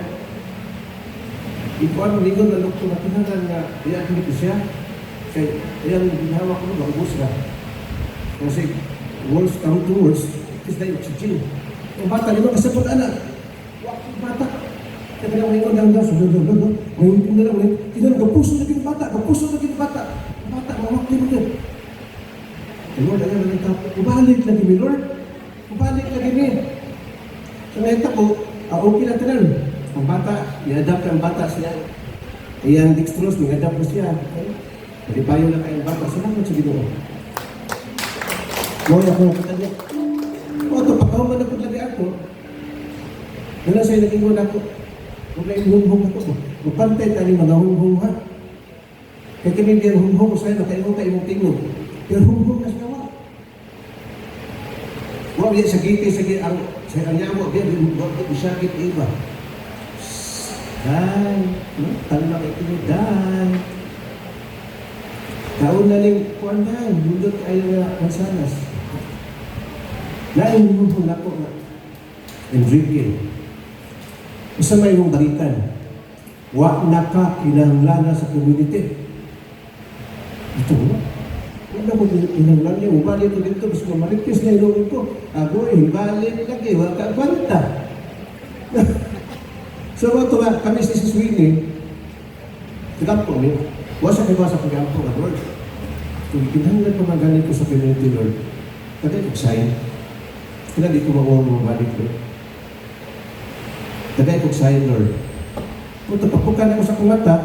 Ikuan mo lingon na doktor na tinanan nga iyan ko siya. Kaya iyan ginawa ko na maubos na. Kasi words come to words, it is the oxygen. Ang bata, di ba kasapot anak? Wakil bata. Kaya kaya ngayon lang daw, ngayon ko na lang, tinanong, kapuso na yung bata, kapuso na yung bata. Ang bata, mawakil mo din. Lord, ayaw na nagtapos. Ubalik lagi mi, Lord. Ubalik lagi mi. So, nakita ko, okay na tanan. Ang bata, i-adapt ang bata siya. Iyang dextrose, i-adapt mo siya. Okay? Nalipayo na kayong bata. Salamat sa Ginoo. Mawala ko nakita niya. O, ito, pagkawaman na po lagi ako. Wala sa'yo nag-ingon ako. Huwag na inuhong ako. Magpantay tayo mga hunghong ha. Kaya kami hindi ang hunghong sa'yo, nakaingon tayo mong tingog. Pero hunghong na siya. Wag dia sakit ang nyawa dia disakit iba. Dan, tanpa itu dan. Tahu naling kuandan, mundur ayo na mansanas. Lain mo nako na. Enrique. Usa may mong balikan. Wa naka kinahanglan sa community. Ito mo. Wala mo kinahanglan niya, umalik ko dito, mas mamarikis na ilongin ko. Ako balik lagi, wala kwanta. So, ito nga, kami si Sis Winnie, tigampo niyo, wasa pagampo ka, Lord. Kung kinahanglan pa magaling ko sa community, Lord, tagay ko sign. Kailan di ko mabalik, Lord. Tagay ko sign, Lord. Kung tapapukan ako sa kumata,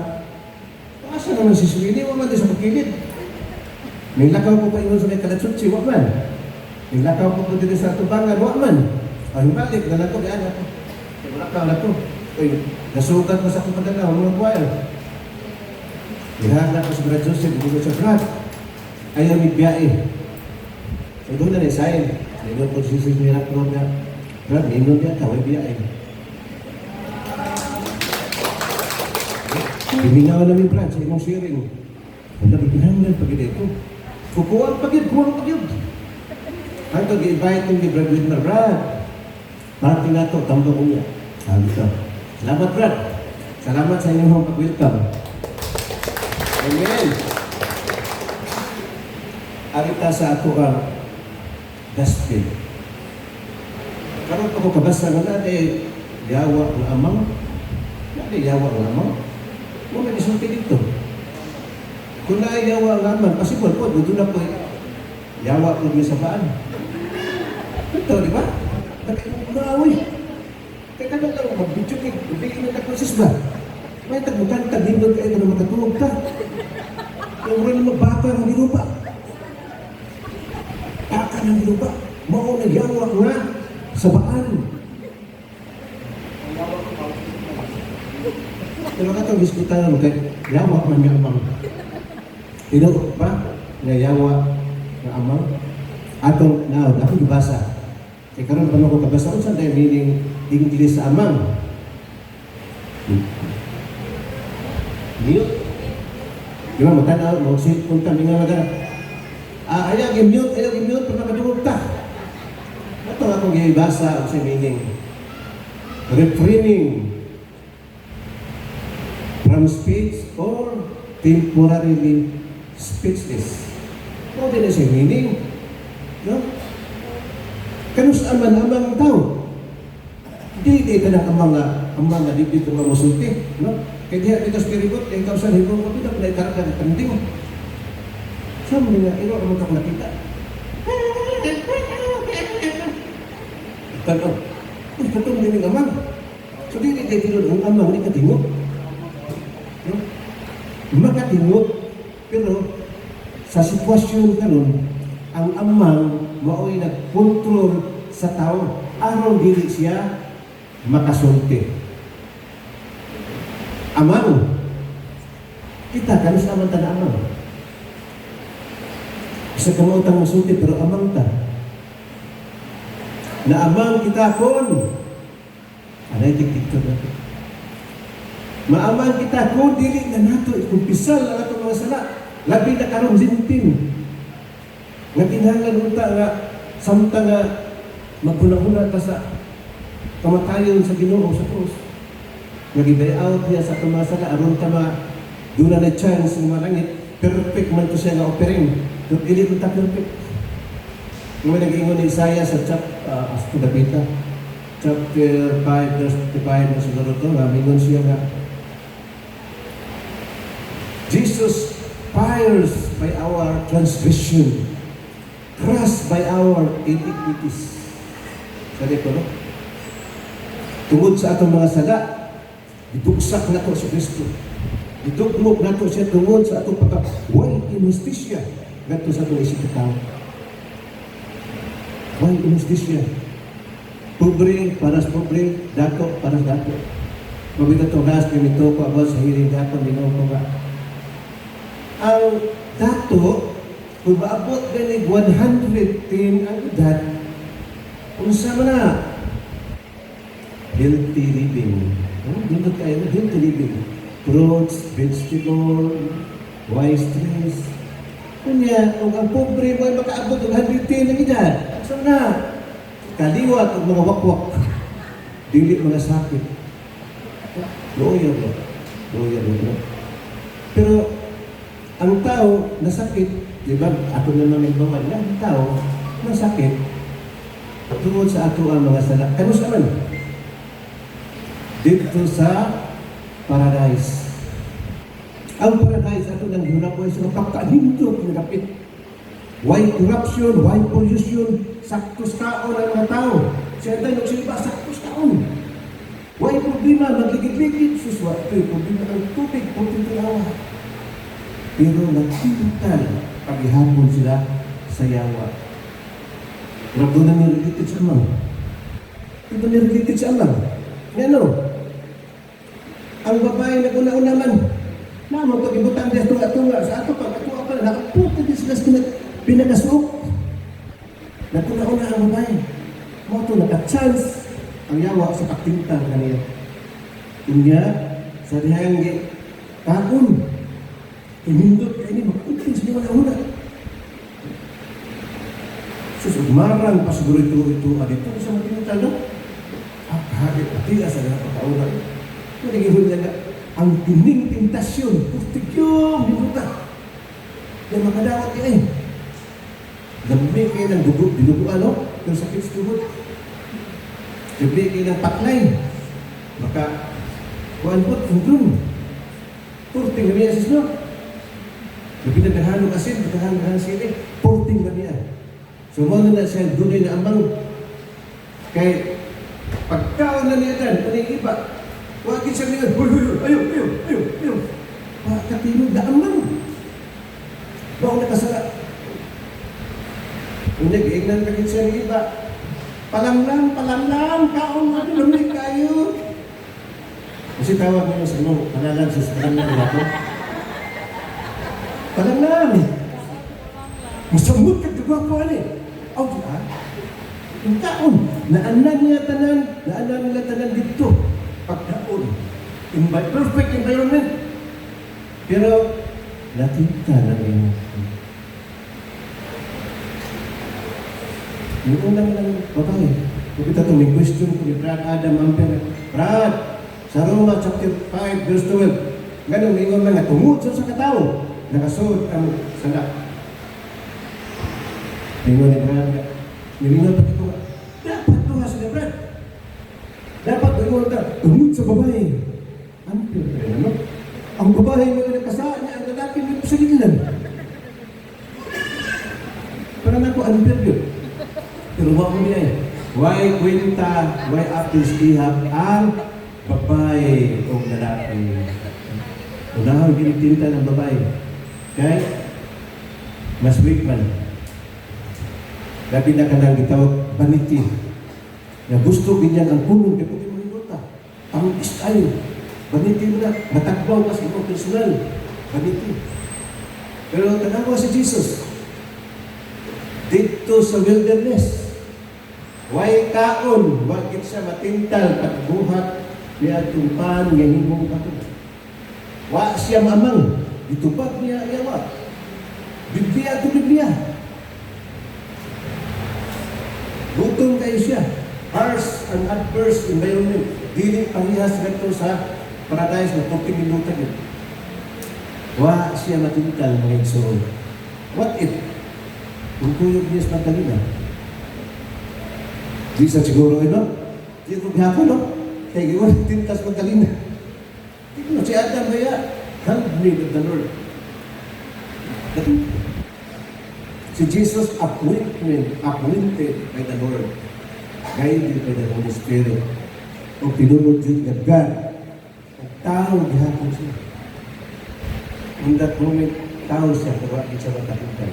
asa naman si Sis Winnie, wala din sa pagkilid. May lakaw po pa ingon sa may kalatsutsi, wak man. May lakaw po po dito sa tubangan, wak man. Ay, balik, nalang ko, diyan ako. May lakaw na to. Ay, nasugat mo sa kumadala, mga choir. Ihagla ko sa Brad Joseph, hindi ko sa Brad. Ayaw may biyae. So, doon na ni-sign. Ngayon po sisig may lakaw na, Brad, ngayon niya, taway biyae. Himingaw namin, Brad, sa imong sharing. Wala, pinanglan pag ito. Kukuha pagid, kuha pagid. Ang pag-invite ng Brad Whitmer, Brad. Party na ito, tambang ko niya. Sabi ito. Salamat, Brad. Salamat sa inyong pag-welcome. Amen. Arita sa ato ang gospel. Karoon ako kabasa na yawa ng amang. Yawa ng amang. Huwag na isulti dito. Kung naiyawa ang aman, kasi po, doon na po, yawa po niya sa paan. Ito, di ba? Nakaaway. Kaya ka lang, mag-video kayo, bigyan na nagprosis ba? May tagbukan, tagindod kayo na makatulog ka. Yung rin naman, baka ng nilupa. Baka ng nilupa. Mao na yawa nga sa paan. Ang yawa ko, Pero katong diskutaran kay yawa man nga amang. Ino ba? Nga yawa nga amang. Atong now, ako gibasa. Kaya karon pa ko kabasa unsa day meaning English sa amang. Mute. Di ba matanaw mo si punta mi nga magana. Ayaw i-mute, pero nakadungog ta. Ito nga akong gibasa sa meaning. Refraining from speech or temporarily speechless. O din na siya meaning. No? Kanus aman amang tao. Di ka na ang mga dito mga musulti. No? Kaya diya dito spiribot, yung kausan hibong ko, tidak na ikarga ng tanding. Saan mo nga, ino naman ako nakita. Tanaw, kung katong din ang amang. So di kayo tinod ang amang, hindi katingog. No? Makatingog, pero sa sitwasyon karon ang amang mao'y nag-control sa tao aron dili siya makasulti. Amang, kita kanus naman ta na amang. Isa kamautang masulti pero amang ta. Na amang kita kon. Anay tiktik na. Maamang kita kon dili na nato kumpisal ang atong mga sala. Labi na karong zintin. Nga kinahanglan unta nga samtang nga magkunahuna ta sa kamatayon sa Ginoo sa krus. Nag-ibay out niya sa tumasala aron ta dula na chance ng malangit. Perfect man to siya nga offering. Pero dili ko ta perfect. Nung nag-ingon ni Isaiah sa chapter 5 verse 55 na siguro to, mingon siya nga Jesus fires by our transgression, crushed by our iniquities. Sabi ko, no? Tungod sa atong mga sala, idugsak na to si Kristo. Idugmok na to siya tungod sa atong pagka-way inustisya ngadto sa atong isip tao. Way inustisya. Pobre para sa pobre, dato para sa dato. Mabita to gas nito ko about sa hiling dato nino ko nga. Ang dato kung maabot ganig 110 ang edad, unsa man na healthy living. Dito kayo, healthy living. Fruits, vegetable, wise trees. Kanya, kung ang pobre mo ay makaabot ng 110 ang edad, unsa na? Kaliwat ang mga wakwak. Dili mga sakit. Loyal ba? Loyal ba? Pero, ang tao nasakit, di ba? Ako naman nagbawan na, ang tao nasakit tungod sa ato ang mga sala. Kanus naman? Dito sa paradise. Ang paradise ato ng hirap ay sa pagkahinto pinagapit. Why corruption? Why pollution? Saktos kaon ang mga tao. Siya tayo nagsilba, saktos kaon. Why problema? Magligid-ligid. Suswa, ito'y problema ng tubig, pagtitulawa. Pero nagtibutan paghihapon sila sa yawa. Pero doon na nirelated sa amang. Ito nirelated sa amang. Ano? Ang babae na una-una man, naman pag-ibutan niya tunga-tunga sa ato pag-atua pa, nakapunta din sila sa pinagasuok. Naguna-una ang babae. Mo ito naka-chance ang yawa sa pagtintang kaniya. Inya, sa dihanggi, takon. Inindot ka ini, mag-umpin sa mga nauna. Susugmarang pa siguro ito, dito sa matintang, no? Kahit pati sa mga pagkauna. Nagiging na ang tining tentasyon, pustigyong, dinuta. Na makadawat ka eh. Lamig kayo ng dinugo, ano? Yung sakit sa tubod. Lamig kayo ng paklay. Maka, kuhan po, tundun. Turting kami asis, no? Yung pinagdahanong asin, pinagdahanong sili, turting kami yan. So, mga na siya, dunay na amang. Kaya, pagkaon na niya dyan, paning iba, wakit siya niya, ayaw. Pagkatinong na amang. Bawang nakasala. Kung nag-iignan ka siya ng iba, palamlam, kaon, lumay kayo. Kasi tawag mo sa ano, panalan sa panalan ako. Panalan! Masamot ka kagwapo ani. Aw, di ba? Yung taon, naanan nila tanan dito. Pagkaon. Perfect environment. Pero, natinta na rin. Yung unang babae, kung ito may question ko ni Brad Adam Amper, Brad, sa Roma chapter 5 verse 12, ganun, may mga tungod sa katao, nakasuot ang sanda. Tingnan ni Brad, nilingan pa ito, dapat ito nga sila Brad. Dapat ito nga, tungod sa babae. Amper, ano? Ang babae mo na kasaan niya, ang lalaki mo sa gilinan. Parang ako, Amper yun. Pero wag mo niya eh. Why kwenta, why apis ihap ang babae o lalaki? Unahang ginitinta ng babae. Kaya, mas weak man. Labi na ka lang itawag vanity. Na gusto ganyan ang punong kaya pwede maniluta. Ang istayo. Vanity mo na. Matakbaw kasi mo personal. Vanity. Pero tanawa si Jesus. Dito sa wilderness. Way kaon, bakit siya matintal pagbuhat niya tumpan nga himong kato. Wa siya mamang, itupag niya ayawa. Biblia to Biblia. Gutom kayo siya. Harsh and adverse environment. Dili panghihas nato sa paradise na 40 minuto yun. Wa siya matintal mga igsoon. What if? Kung kuyog niya sa Magdalena. Di sa siguro, no? Di ko bihako, no? Kaya gawin, tintas Magdalena. Di ko, si Adam kaya, help me with the Lord. Si Jesus appointed by the Lord, guided by the Holy Spirit, o pinunod yun ng God, ang tao bihako siya. In that moment, tao siya, kaya siya matapintay.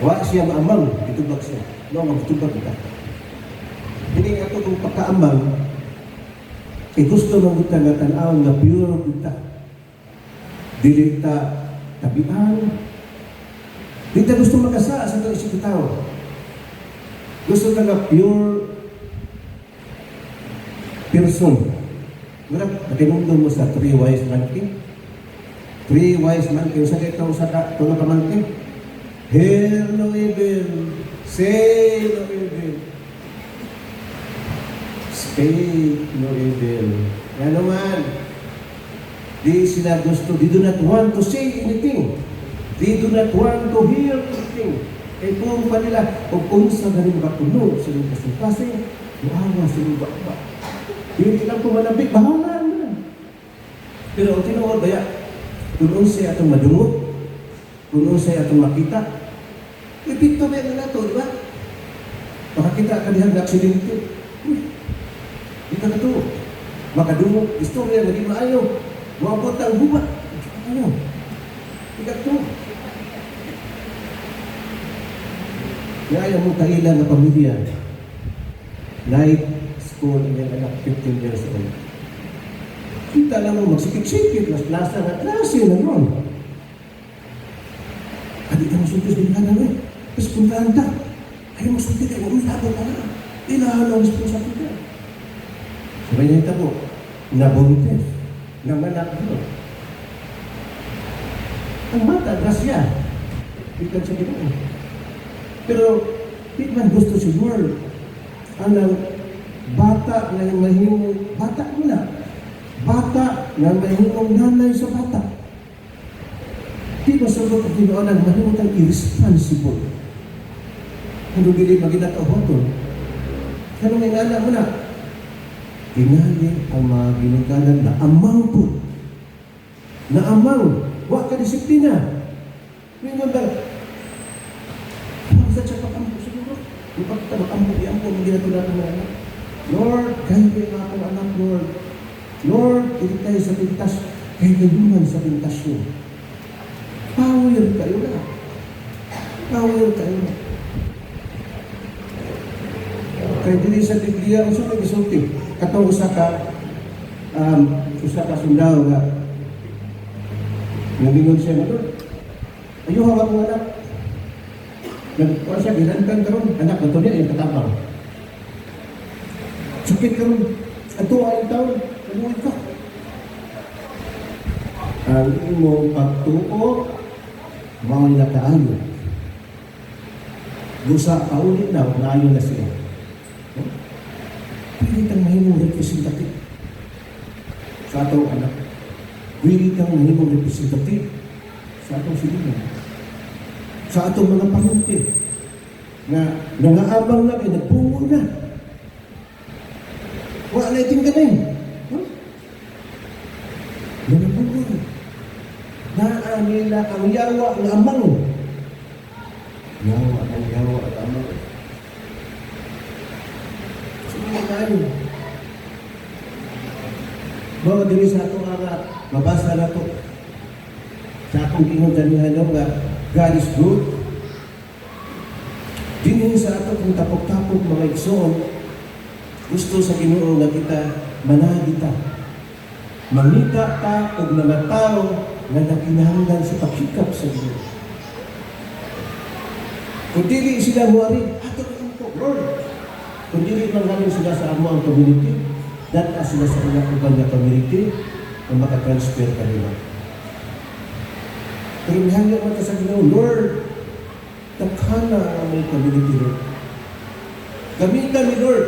Wa siya maamang, itubag siya. No, magtubag kita. Hindi nga ito kung pagkaamang, gusto mong kita nga tanaw nga pure kita. Dili ta tabihan. Hindi ta gusto magasa sa ito isip tao. Gusto ka nga pure person. Mura, patinundong mo sa 3 wise monkey. 3 wise monkey. Usa ka ito, usa ka, tulog ka monkey. Hear no evil. Say no evil. Speak no evil. Ano man, di sila gusto, they do not want to say anything. They do not want to hear anything. Kaya kung pa nila, kung unsa na rin makapuno, silang kasing-kasing, buhawa silang bakba. Hindi lang kung manabik, bahala naman. Pero ang tinuod, kaya, kung unsay atong madungot, kung unsay atong makita, ipito ba yan na ito, di ba? Makakita ka dihan na aksidente. Di ka na ito. Makadumog, istorya, naging maayo. Mabot ang hubat. Ano? Di ka ito. Ngayon mong kaila na pamilya. Night school, yung anak 15 years old. Kita lang mo, magsikip-sikip, mas lasa na klase na yun. Adi ka masuntis din ka na rin. Tapos puntaan ka. Ayaw masuntis ka. Huwag labot ka na. Ilahan ang responsibility ka. Sabay niya ito po. Nabuntes. Nanganak mo. Ang mata, grasya. Ikan sa ginoon. Pero, di man gusto si Lord. Anong bata na mahimong bata mo na. Bata na mahimong nanay sa bata. Di masulot ang Ginoonan, mahimong kang irresponsible. Kung hindi maginatawaton, kano may ngala mo na? Tingali ang mga ginugalan na amang po. Na amang. Huwag ka disiplina. Ngayon ba? Huwag sa siya pag-ampo siguro. Yung pagkakampo, i-ampo, hindi na tulad ng anak. Lord, kahit kayo mga akong anak, Lord. Lord, hindi tayo sa pintas. Kahit kayo sa pintasyon. Power kayo na. Power kayo na. Kaya din sa Biblia, ang sunod isulti. Katong usa ka usa ka sundao nga nagingon siya nga, ayo hawak mo anak. Nagkuha siya, gilantan karon anak, ito niya yung katabang. Sakit karon ato ay taon, naluwi ka. Ang imong pagtuo, mao na kaayo. Gusa paulit na, naayon na siya. Pilit ang mahimong representative sa atong anak. Pilit ang mahimong representative sa atong silingan. Sa atong mga pangumpi na nangaabang na, nagpungo na. Wala iting ganay. Nangapungo na. Naanila ang yawa ng amang. Yawa ang yawa at amang. Sige tayo. Mga diri sa ato nga, mabasa na to. Sa akong ginugdanihan nga, God is good. Dinin sa ato kung tapok-tapok mga igsoon, gusto sa Ginoo nga kita managita. Mangita ta og namatao nga nakinahanglan sa pagsikap sa Ginoo. Kung dili sila muari, ato ko, Lord. Kung dili manghalin sila sa amo ang community, data sila sa ilang ubang na community na makatransfer kanila. Pero nihanglan mo sa Ginoo, Lord, takhana ang aming community, Lord. Gamitan ni Lord,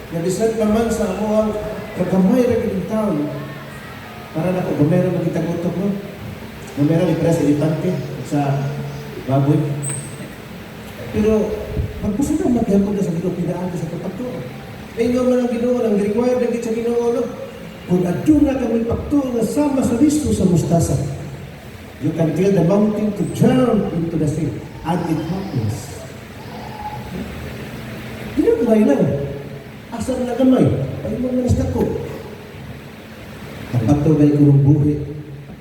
na bisan naman sa amo ang kagamay na kinitaon, para na kung gamay na magkitagutok, no? Gamay na ipres elefante sa baboy. Pero, magpuso na maghapon na sa Ginoo, pinaan sa kapagto. May nga man ang Ginoo, ang required na sa Ginoo, no? Kung adun na kami pagto na sama sa listo sa mustasa, you can tell the mountain to drown into the sea, and it happens. Ginagmay lang. Asal na gamay, ay mo manas ko. Ang bato ba yung buhi?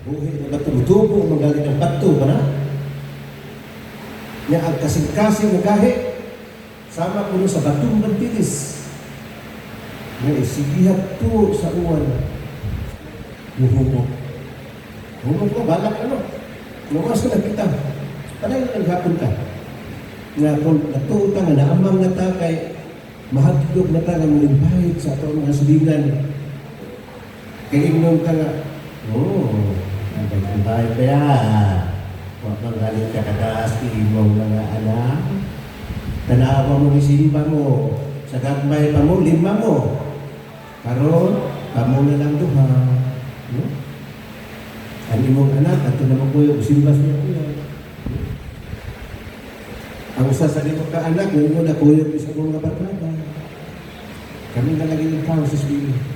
Buhi na bato, tubo, magaling ng bato ba na? Niya ang kasing-kasing na gahe, sama ko sa batong bantilis. Nga isigihat to sa uwan. Huhumok. Humok ko, balak ano? Lumas ko na kita. Panay na naghapon ka. Nga kung natuta nga naamang na ta kay mahagdog na ta nga malimbahit sa atong mga silingan. Kaya inom ka nga, nagbabayad ba yan? Huwag kang galing ka kataas, imong mga anak. Tanawa mo isimba mo, sa gagmay pa mo, 5 mo. Karon, kamo na lang duha. Ang imong anak, ato naman ko yung simbas niya ko yan. Ang usa sa limo ka anak, yung mo na kuyog sa mga barkada. Kami na lagi ng tao sa Spili.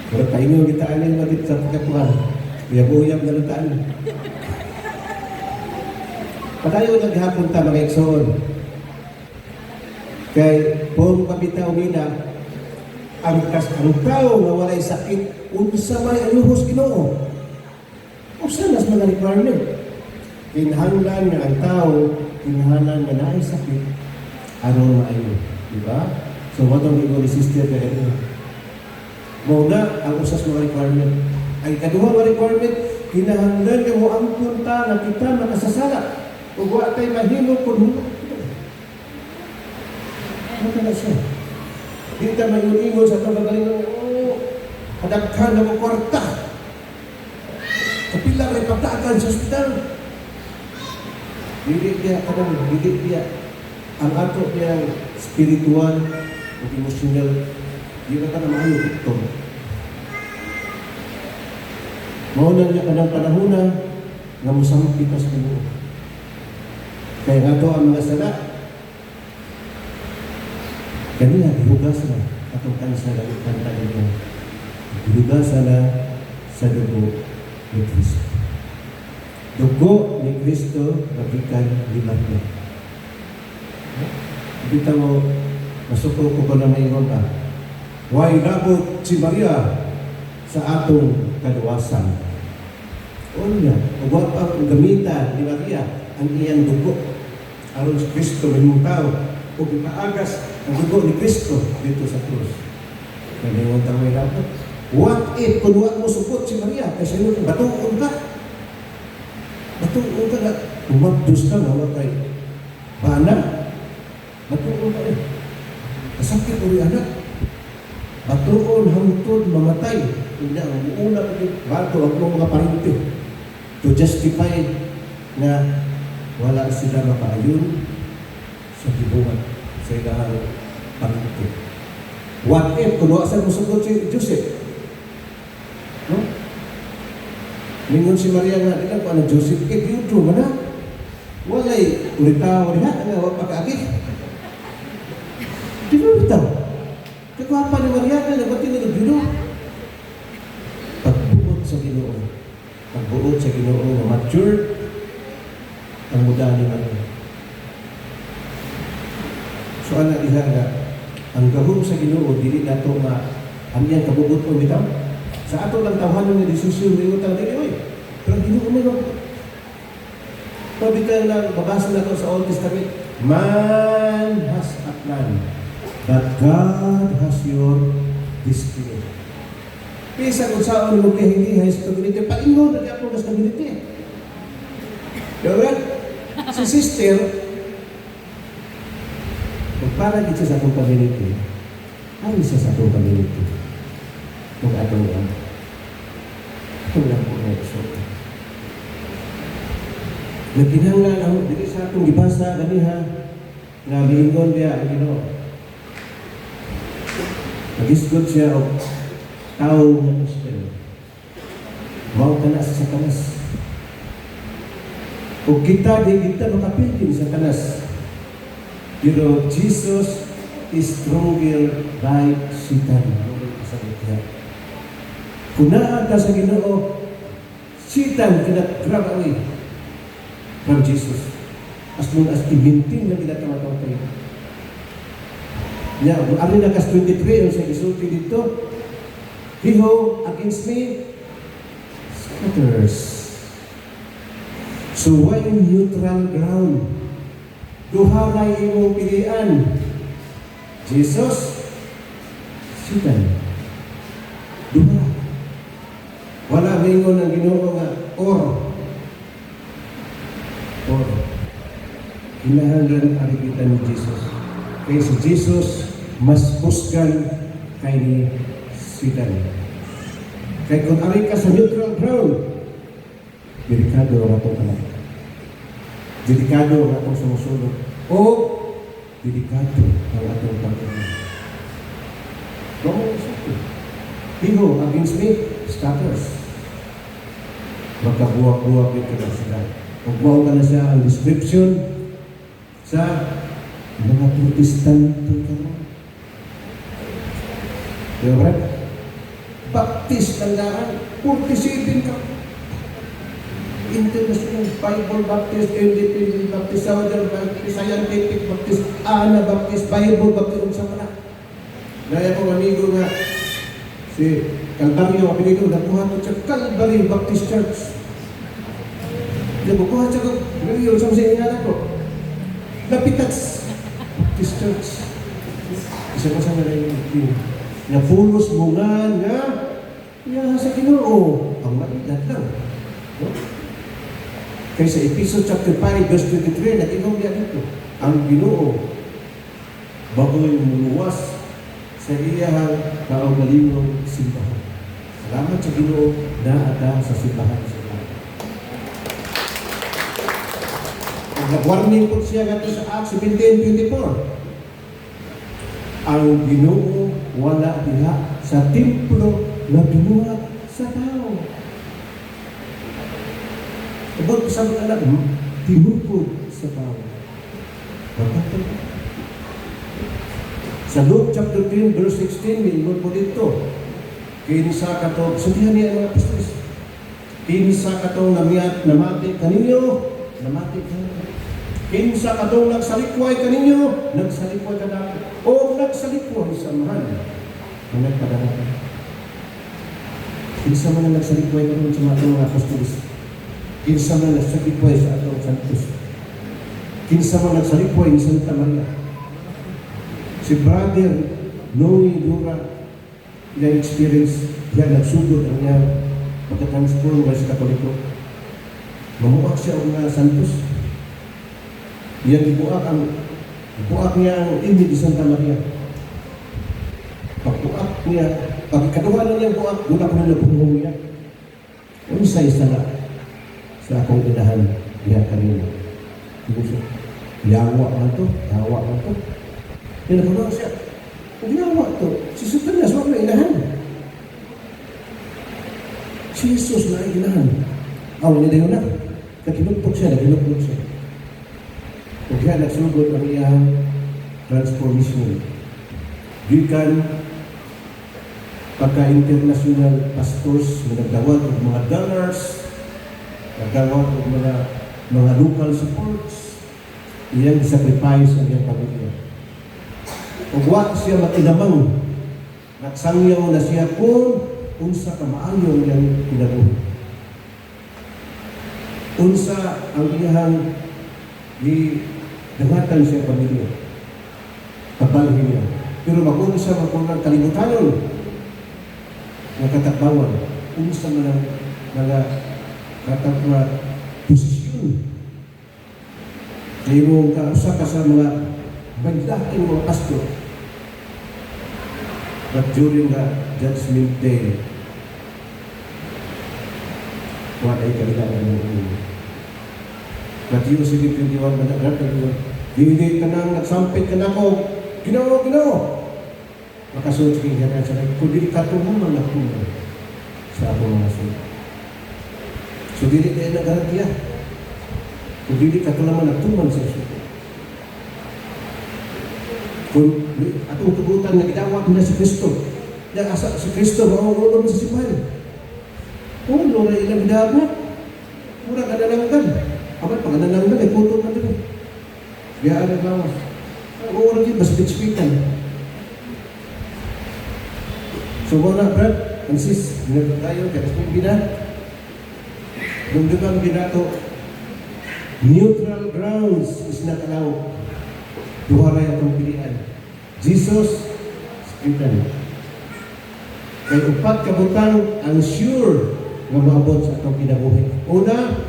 Pero kainyo kita anin magit sa pagkatuan. Uyab-uyab na lutaan. Patayo naghapon ta mga igsoon. Kay pong pabitaw nila, ang tao nga walay sakit, unsa may aluhos Ginoo. Usa nas mga requirement. Kinahanglan nga ang tao, kinahanglan nga naay sakit, aron maayo. Diba? So, what ang ego ni sister ka rin? Muna, ang usas mga requirement. Ang kaduha mga requirement, kinahanglan nga mo ang punta na kita makasasala. Ug wa tay mahimo kun hulog. Ano ka na siya? Di ka mayuningon sa pagagaling hadaghan na mo kwarta. Kapila rin pagdaagan sa ospital. Dili dia kadang, dili dia ang ato niyang spiritual o emotional, di na ka na maayo ito. Maunan niya ka ng panahuna na musampi ka sa Ginoo. Kaya nga ito ang mga sala, kanina, dihugas na atong kansa na ikanta niyo. Dihugas na sa dugo ni Kristo. Dugo ni Kristo, magikan limat niya. Kita mo, masuko ko ba na mayroon ka? Huwag nabot si Maria sa atong kaluwasan. O niya, huwag ang gamitan ni Maria ang iyang dugo. aron si Kristo mahimong tao o ipaagas ang dugo ni Kristo dito sa krus. Nalingon tayo may dapat. What if kung wala mo supot si Maria kasi mo batuon ka? Batuon ka na umabdos ka na kay bana. Batuon ka eh. Kasakit uri anak. Batuon hangtod mamatay. Hindi ang una bago ang mga parente to justify na wala sila mapaayon sa gibuhat sa ilang parente. What if kung wala mo sugot si Joseph? No? Mingon si Maria nga nila kung ano Joseph, biyudo man na. Walay ulitaw rin ha, nga wag pag-agit. Di ba bitaw? Kagwapa ni Maria na nabati na biyudo. Pagbuot sa Ginoo. Pagbuot sa Ginoo na mature ang muda ni Maria. So anak diha nga, ang gahom sa Ginoo dili nato nga amyan kabugot mo bitaw. Sa ato lang tawhanon nga desisyon ni utang dili oy. Pero Ginoo mo pabitaw lang babasa nato sa Old Testament, man has a plan, but God has your destiny. Pisa kung saan mo lihay sa community, paingon na ako sa community. Diba? Si sister, para dito sa atong community, ano siya sa atong community? Kung atong yan. Ito lang po na ito. Nagkinahanglan ako, dito sa atong ibasa, ganiha, nga bihingon niya, ang Ginoo. Nag-isgot siya, o tao na Kristiyan. Mao ka na sa Satanas. O kita, di kita makapilin sa Satanas. Pero Jesus is stronger by Satan. Kung naa ka sa Ginoo, Satan cannot grab away from Jesus. As long as i-maintain na kita tamatay. Yeah, ari na kas 23 yung sa isulti dito. He who against me scatters. So why neutral ground? Duha na imong pilian. Jesus, Satan. Duha. Wala mingon ang Ginoo nga or. Kinahanglan arigitan ni Jesus. Kaya si Jesus mas husgan kay ni Satan. Kaya kung ari ka sa neutral ground, delikado ang atong anak. Delikado ang atong sumusunod. O delikado ang atong pag-ibig. He who against me scatters. Magkabuwag-buwag ito na sila. Magbuwag ka na siya ang description sa mga Protestante ka. Diba? Baptist tandaan, 47 ka. International Bible Baptist, Independent Baptist, Southern Baptist, Scientific Baptist, Ana Baptist, Bible Baptist, sa mga. Gaya ko amigo nga, si Calvario, apelido, nakuha ko sa Calvary Baptist Church. Nakuha siya ko, ngayon sa mga ko. Napitats Baptist Church. Isa ko sa mga yung napulos mo nga sa Ginoo. Ang maligat lang. No? Kaya sa Episode chapter 5, verse 23, nag-inom niya dito. Ang Ginoo, bagoy muluwas sa iyahang kaugalingong simbahan. Salamat sa Ginoo na ada sa simbahan sa lahat. Nag-warning po siya gato sa Acts 17:24. Ang Ginoo wala diha sa templo na binuhat sa tao. Abot sa mga anak, tinupod sa tao. Bakit? Sa Luke chapter 10, verse 16, may ingon po dito. Kinsa ka to, sabihan niya mga apostles. Kinsa ka to namati kaninyo, namati kaninyo. Kinsa ka to nagsalikway kaninyo, nagsalikway ka dati. O nagsalikway sa mahal, ang nagpadala. Kinsa man ang nagsalikway kaninyo sa mga apostles. Kinsa man nagsalikway sa atong santos. kinsa man nagsalipway ni Santa Maria. Si Brother Noe Dura, yung experience, yan nagsugod ang niya pagka-transform sa Katoliko. Mamuak siya ang mga santos. Yan ibuak niya ang image ni Santa Maria. Pagbuak niya, pagkatuwa na niya buak, doon ako na nabuhong niya. Unsay-isa na sa akong inahan niya kanina. Yawa man to. Yan nabuhong siya. Kung yawa to, sisutan na, suwag na inahan. Si Jesus na inahan. Awal niya dayo na. Nakinupok siya. Kung kaya nagsugod ang iyang transformation. Gikan pagka-international pastors na nagdawat ng mga donors, nagdawat ng mga local supports, iyang sacrifice ang iyang pamilya. Kung wak siya matinamang, nagsangyaw na siya kung unsa ka maayo niyang pinabuhi. Unsa ang iyang dangatan siya pamilya. Pagbalhin niya. Pero mag-una siya magpunang kalimutan ng katakbawan. Unsa man ang mga katakwa posisyon. Kaya kausa ka sa mga bagdaking mga pastor. But during the judgment day, what ay kailangan mo ini. Matthew 7:21, hindi ka nang nagsampit ka na ko, Ginoo. Makasunod kay Hana sa kung dili ka tumuman na tuman sa akong mga sulit. So dili kayo nag-garantiya. Kung dili ka naman nagtuman sa sulit. Kung atong tugutan na gidawat na si Kristo, na asa si Kristo mauulong sa simbahan. Kung ano na ilang gidawat, mura ka nananggan. Amat pag nananggan ay puto na din. Biyaan ang lawas. Ang oras yun, mas bitspitan. So mga brad, and sis, naging tayo, kaya kung dumdugang binato, neutral grounds is not allowed. Duharay atong pilihan. Jesus, Scriptan. Kaya upat kabutang ang sure nga maabot sa atong kinabuhi. Una,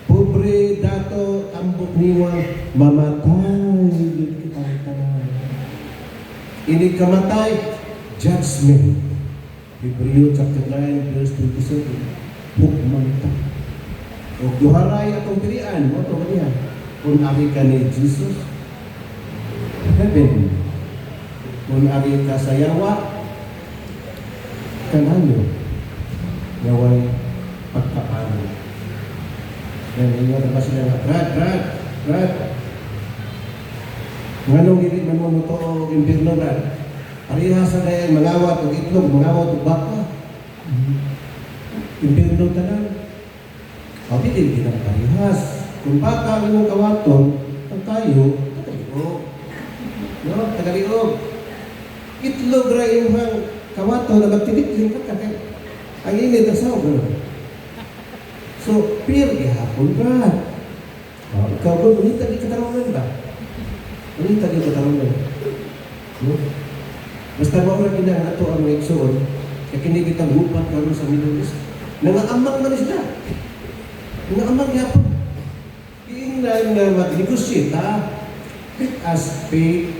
pobre dato ambot niwa mamatay kita tanan. Ini kamatay judgment. Hebreo chapter 9 verse 27. Hukman ta. O duharay atong pilian mo to kaniya. Kung ari ka ni Jesus, heaven. Kung ari ka sa yawa, kanano naway pagkaano. Yan, inyo na ba sila nga, Brad. Nganong dili man mo to o impirno, Brad? Ariha sa dayan, mangawat o itlog, mangawat o baka. Impirno tanan. O dili din ang parihas. Kung baka ang imong kawaton, ang tayo, tagaliog. Itlog ra imong kawaton na magtinitling ka kaya. Ang init ang sao, gano'n. So, peer, ihapon ka. Ikaw ba, unita di katarungan ba? Unita di katarungan. Basta mo rin na ito ang mga iksoon, kaya kinikitang hupat karoon sa Middle East. Nangaamang man sila. Nangaamang yapon. Iingnan na mag-negosyate, ha? Let us pay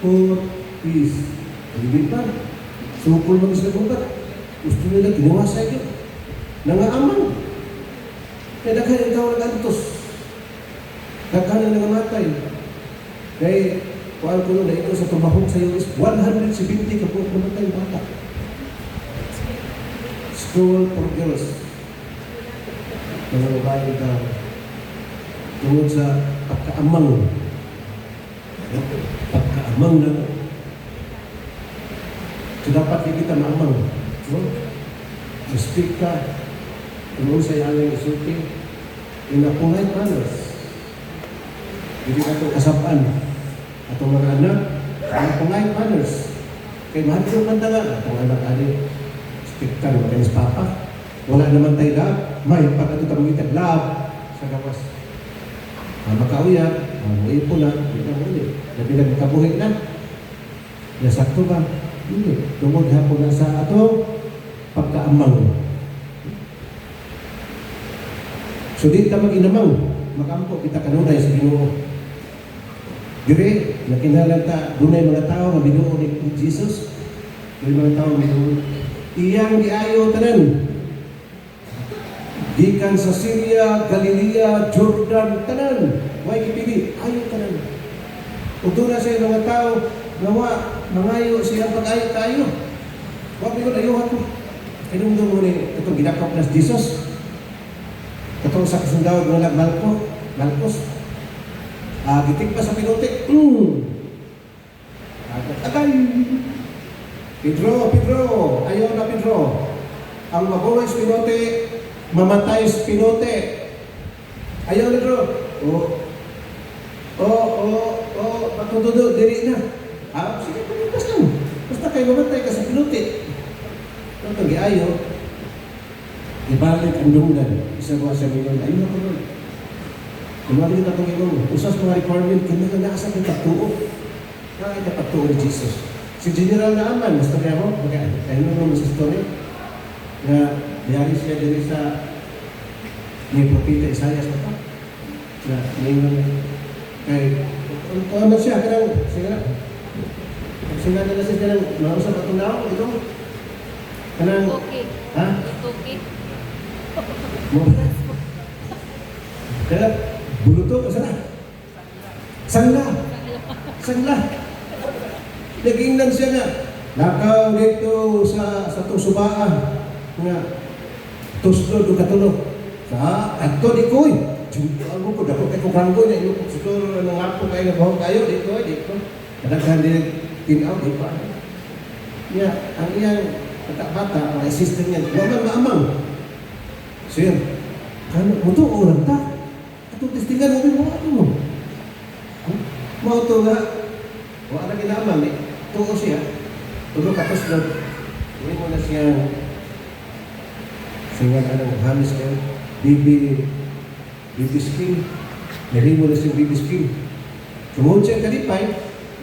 for peace. Hindi pa. Sukul mo sila hupat. Gusto nila ginawa sa iyo. Nangaamang. Kaya daghan ikaw nag-antos. Daghan na nangamatay. Kaya, kuhaan ko nun na ito sa tumahog sa iyo is 170 ka po namatay bata. School for girls. Mga babae ka tungkol sa pagkaamang. Pagkaamang na. So dapat kita maamang. So speak ka. Tungkol sa iyang isulti. In a polite manners. Hindi ka itong kasapaan. Atong mga anak, ang polite manners. Kaya mahal ko kanta nga, atong anak ali, speak ka naman sa papa. Wala naman tayo lab, may pagkatutamang itag lab sa gawas. Makauya, ang ipo na, hindi na muli. Labi na kabuhi na. Nasakto ba? Hindi. Tungod hapon na sa ato, pagkaamang. So di ta mag-inamang, makampo kita kanunay sa Ginoo. Dire, nakinahanglan ta, dunay mga tao nga binuo ni Jesus. Dunay mga tao nga binuo. Iyang giayo tanan. Gikan sa Syria, Galilea, Jordan, tanan. Way kipili, ayo tanan. Ug doon na sa mga tao nga mangayo siya pag-ayo kayo. Wa bigon ayuhan ko. Kinumdum mo ni itong ginakop na Jesus. Katong sa kasundawad nga Malcos. Gitik pa sa pinutik. Agay. Pedro, ayaw na Pedro. Ang mabuhay sa pinuti, mamatay sa pinuti. Ayaw na Pedro. Patutudo, diri na. Sige, basta kayo mamatay ka sa pinuti. Ito, ayaw. Ibalik ang lunggan. Isa ko sa milyon, ayun ako nun. Kumari na itong iyong usas mga requirement, kinaganaasa ng pagtuo. Kaya na pagtuo ni Jesus. Si General Naaman, mas torya mo, ayun naman sa story, na diyari siya diri sa ni Propeta Isaias na pa. Na ngayon, kay, ano siya, kanang, sila na siya kanang, mausap at tunaw, ito, kanang, ha? Kaya, buluto, sangla. Nagingnan siya nga. Nakaw dito sa tusubaan. Nga, tuslo do katulog. Sa, ato di koy. Ano ko, dapat kayo kanggo niya. Yung siguro nangapo kayo na bahong kayo. Dito. Kadaghan din tinaw. Di pa. Ang iyang bata, ang assistant niya, waman maamang. So yan, muto orang ta. Atong testingan mo ano? Mau to nga. Wala na ginaman eh. Tuo siya. Tulog katos lang. Hindi mo na siya singan anong hamis kayo. Bibi skin. Nari mo na siya bibi skin. Sumunod siya kalipay.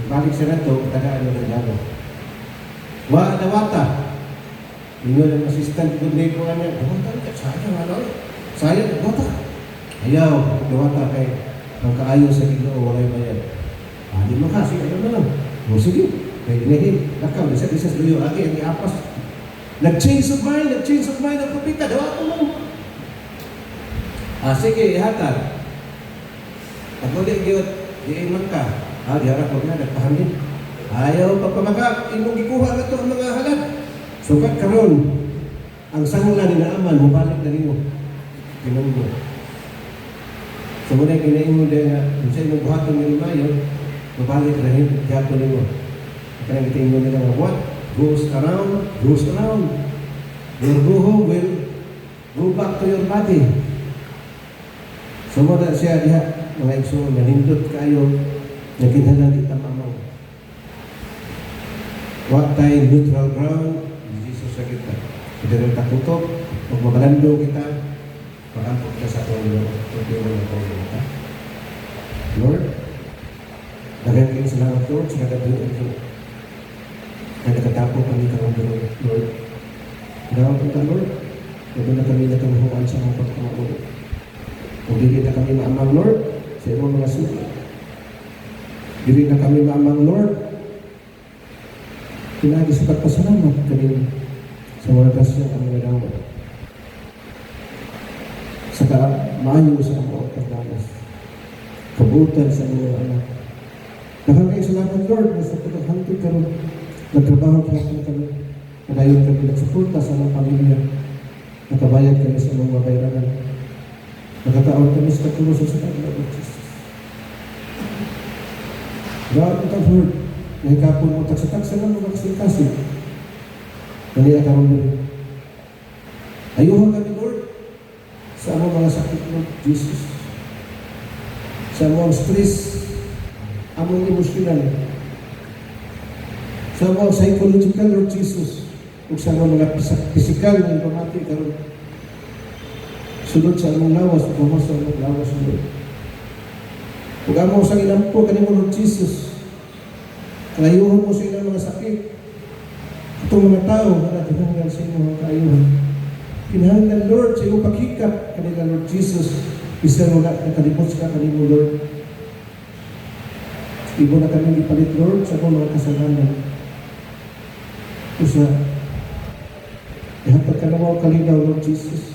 Balik siya na to. Tagaan mo ng labo. Wa na wata. Inyo ng assistant ko na ko niya. Sayang, wata. Ayaw, wata kay ang kaayo sa Ginoo walay bayan. Di makasih, ayaw na lang. O sige, kaya dinahin. Nakaw, isa-isa sa iyo, agi, ang iapas. Nag-change of mind ang propeta. Dawa ko mo. Sige, ihatag. Pag ulit, di-iman ka. Diharap mo na, nagpahamin. Ayaw, pagpamagak, imong gikuha na ito ang mga halad. Sukat karon ang sangla ni Naaman, mubalik na rin mo. Tinong mo. So muna kinain mo din na, sa imong buhaton ng Mayo, mubalik na rin, dihato rin mo. Kaya kitain mo nila what? Goes around. Your buho will go back to your body. So muna siya diha, mga igsoon, nalindot kayo, nakinhalan di tamamang. What tayo neutral ground, sa kita. Kita rin takutok, pag mabalando kita, makampok ka sa Panginoon. Lord, dagang kayo salamat Lord, sa nagatuloy ko. Na nakatapo kami karong Lord. Dagang kita Lord, kaya na kami nakamuhuan sa mga pagkamauli. Kung hindi na kami maamang Lord, sa imong mga suki. Hindi na kami maamang Lord, pinagi sa pagpasalamat kami sa mga kasya kami nalawa. Saka maayo sa mga pagdanas. Kabutan sa mga anak. Nakakay salamat Lord na sa pagkahantod karon. Nagtrabaho kami kami. Nagayon kami nagsuporta sa mga pamilya. Nakabayad kami sa mga bayaran. Nakataon kami sa katulong sa kanila ng Jesus. God, ito Lord. Nahikapon mo taksa-taksa ng mga kasing-kasing. Kaya karon din. Ayuhan kami, Lord, sa among mga sakit, Lord Jesus. Sa among stress, among emosyonal, sa among psychological, Lord Jesus, ug sa among mga physical na pamati karon. Sunod sa among lawas, ug sa among lawas, Lord. Ug amo sa ilampo kanimo Lord Jesus. Kayuhan mo sa ilang mga sakit. Itong mga tao na natinanggal sa inyong mga kaayuhan. Kinahanglan Lord sa iyong paghikap kanila Lord Jesus. Bisa mo na nakalipot ka kanimo Lord. Ibo na kami ipalit Lord sa mga kasalanan. Usa, ihatag ka na mo kalinaw Lord Jesus.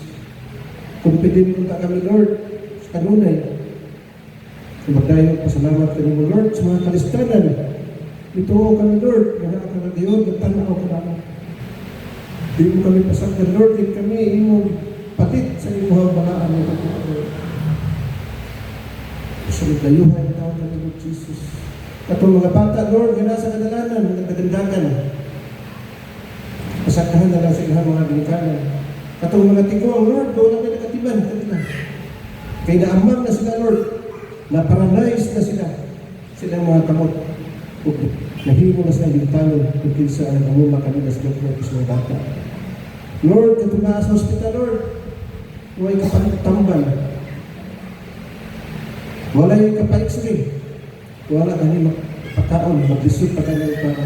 Confident mo kami Lord sa kanunay. Kumagdayo, pasalamat kanimo Lord sa mga kalistanan. Ito kami Lord, mga akaragayon, nagtanaw ka naman. Di mo kami pasagdan Lord, di kami imong patit sa imong balaan ng Lord. Sa nagdayuhan tao kami Lord Jesus. Katong mga bata Lord, nga nasa kadalanan, mga tagandagan. Pasagdahan na lang sa ilang mga ginikanan. Katong mga tigong Lord, doon na nagatiban kanila. Kaya naamang na sila Lord, na-paralyze na sila. Silang mga kamot. Nahimo na sa hintalo kung sa namuma kanila sa doktor sa mga bata. Lord, katong nga sa hospital Lord, huwag kapagtambal. Wala yung kapa-x-ray. Wala kami pagkaon, mag-receive pa kanila para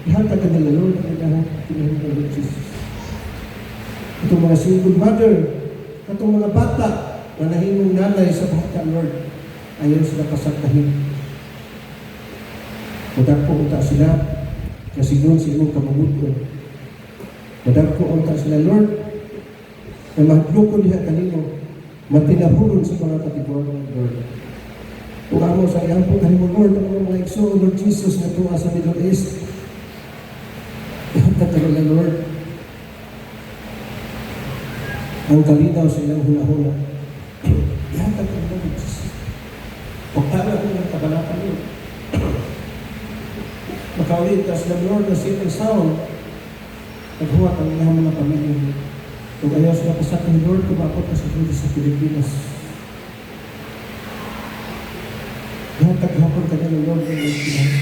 ihatag ka nila Lord, ang lahat kinahin ng Lord Jesus. Itong mga single mother, itong mga bata na nahimong nanay sa bata Lord, ayaw sila pasagdahin. Madagpo unta sila, kasi doon sa imong kamabuton. Madagpo unta sila Lord, na mahdloko niya kanino, matinahuron sa mga katiguan Lord. Kung amo sa iyang po kanimo Lord, ang mga igsoon Lord Jesus na tuwa sa Middle East, ihatag ka nila Lord, ang kalinaw sa ilang hula-hula. Ihatag ka nila Lord Jesus. Pagtala ko ng kabalatan Lord. Makaulit ka sila Lord na safe and sound, naghuwat ang ilang mga pamilya. Kung ayaw sila pasakin Lord, kumapot ka sa Pilipinas. Taghapon ka na Lord ng Pilipinas.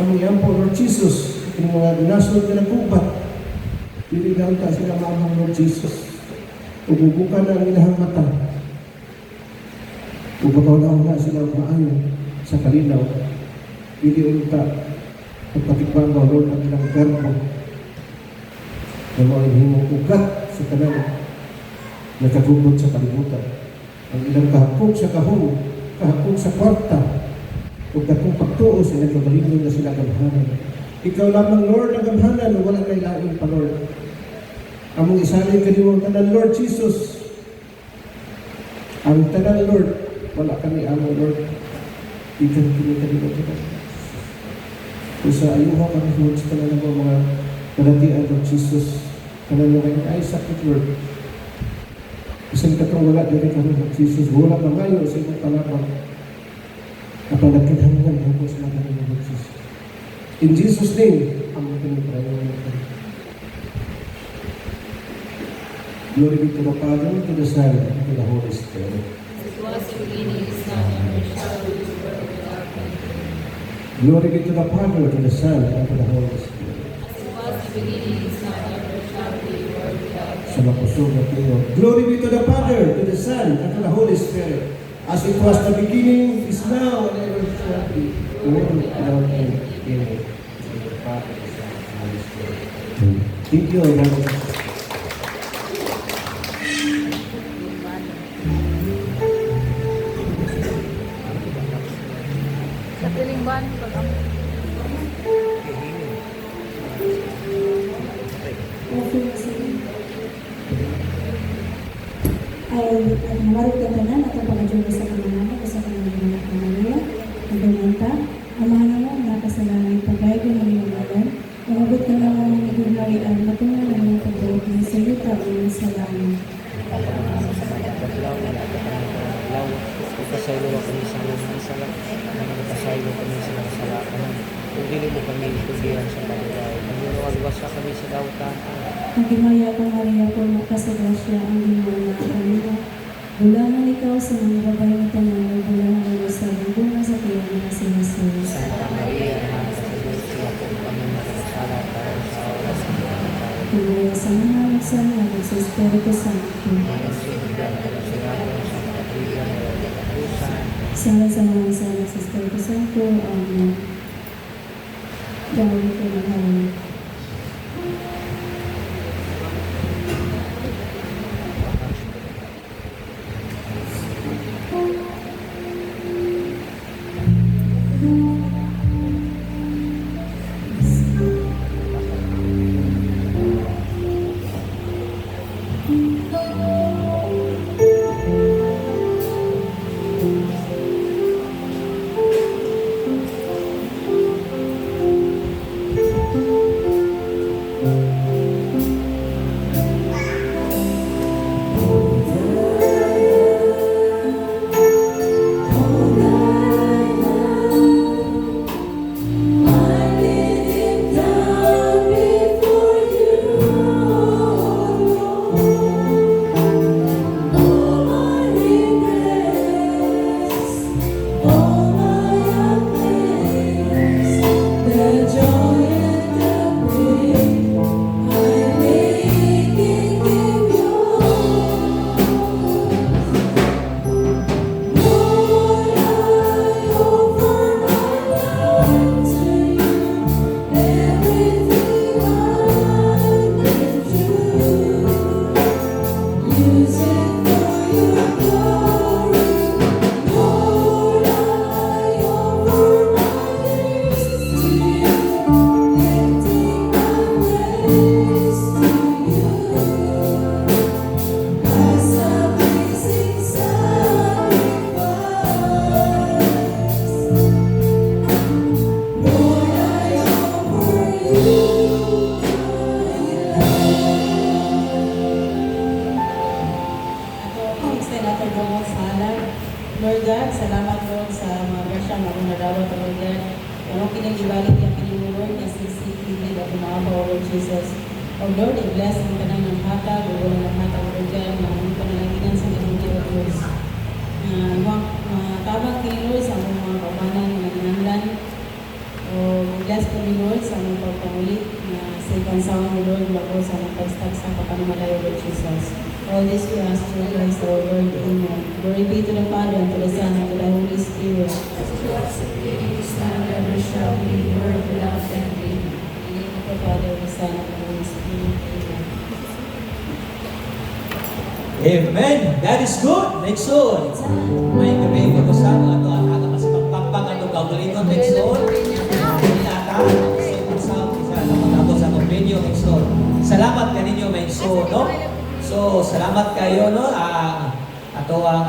Ang iyan po Lord Jesus, yung mga dinasod na nagkubat, pilihan ka sila maamang Lord Jesus. Ububukan na ang ilahang mata. Ubagaw na sila maayo sa kalinaw. Pili ulta, pagpatikbang mo Lord ang ilang garbo. Na mga himong ugat sa kanal, nakagubot sa kalimutan. Ang ilang kahapok sa kahong, kahapon sa kwarta, huwag na kong pagtuo sa nagkagalingon na sila gamhanan. Ikaw lamang, Lord, ang gamhanan, o walang kailangan pa, Lord. Among isalin ka niyo ang tanan, Lord Jesus. Ang tanan, Lord, wala kami amo, Lord. Ikan kini kanino kita. Kung sa ayuha kami, Lord, sa tanan ng mga kalatian, Lord Jesus, tanan mo kayo ay sakit, Lord. Isang katong wala din kami ng Jesus. Wala na ngayon sa ibang palapag. Napalagkinhangan mo po sa mga ng Jesus. In Jesus' name, ang piniparayon natin. Glory be to the Father, to the Son, and to the Holy Spirit. As it was in the beginning, is now, and ever shall be, world without end. Glory be to the Father, to the Son, and to the Holy Spirit. As it was in the beginning, is now, and ever shall be, world without end. Sa mapusog na tayo. Glory be to the Father, to the Son, and to the Holy Spirit. As it was the beginning, is now, and ever shall be, world without end. Amen. The Father, the Son, and the Holy Spirit. Thank you, Lord. Sa Pilingban, ay namarot ka tanan at ang pagkajulo sa kananamo o sa kananamo ng kananamo nagdumanta amahan mo nakasalanan pagbayag ng mga ngalan umabot ka na mga nagulay ang matungan ng mga pagbuot ng salita o ng salaman. Pasaylo kami sa mga salat, pasaylo kami sa mga salakanan. Kung dili mo kami itugiran sa pagdaway, nangyayawagwas sa kami sa dautan. Ang gimaya kang Maria po makasagrasya ang gimaya ng kanina. Bulangan ikaw sa mga babae na tanan, bulangan mo sa bunga sa tiyan na si Jesus. Santa Maria, Mahal sa Diyos, siya po kami nakasala para sa oras ng pagdaway. Kumaya sa mga nagsama ng sa Espiritu Santo. Mga sinigyan na sinabi sa kapatigan ng Pagkakusan, sa mga sana sa Espiritu Santo, gawin ko na ngayon. Lord God, salamat Lord sa mga grasya na unadawat Lord God. Anong kinagibalik yung pinulord na sensitive at umaabaw Lord Jesus. O Lord, i-bless ang kanang ng hatag, o walang ng hatag Lord God, na ang panalaginan sa ganun Lord God. Tabang kini Lord sa mga kapanan na ginanglan. O bless ko ni Lord sa mga pagpangulit na sa ikansawan ni Lord bago sa mga pagstag sa kapanumalayo Lord Jesus. All this we ask through Christ our Lord. Amen. Glory be to the Father, and to the Son, and to the Holy Spirit. As it was in the beginning, is now, and ever shall be, world without end. Amen. In the name of the Father, the Son, and the Holy Spirit. Amen. Amen. That is good. Next one. May gabi ko sa ato at aga kasi magpakpang ato kaugalingon next one. Salamat kaninyo may so, no? So, salamat kayo, no? Ato ang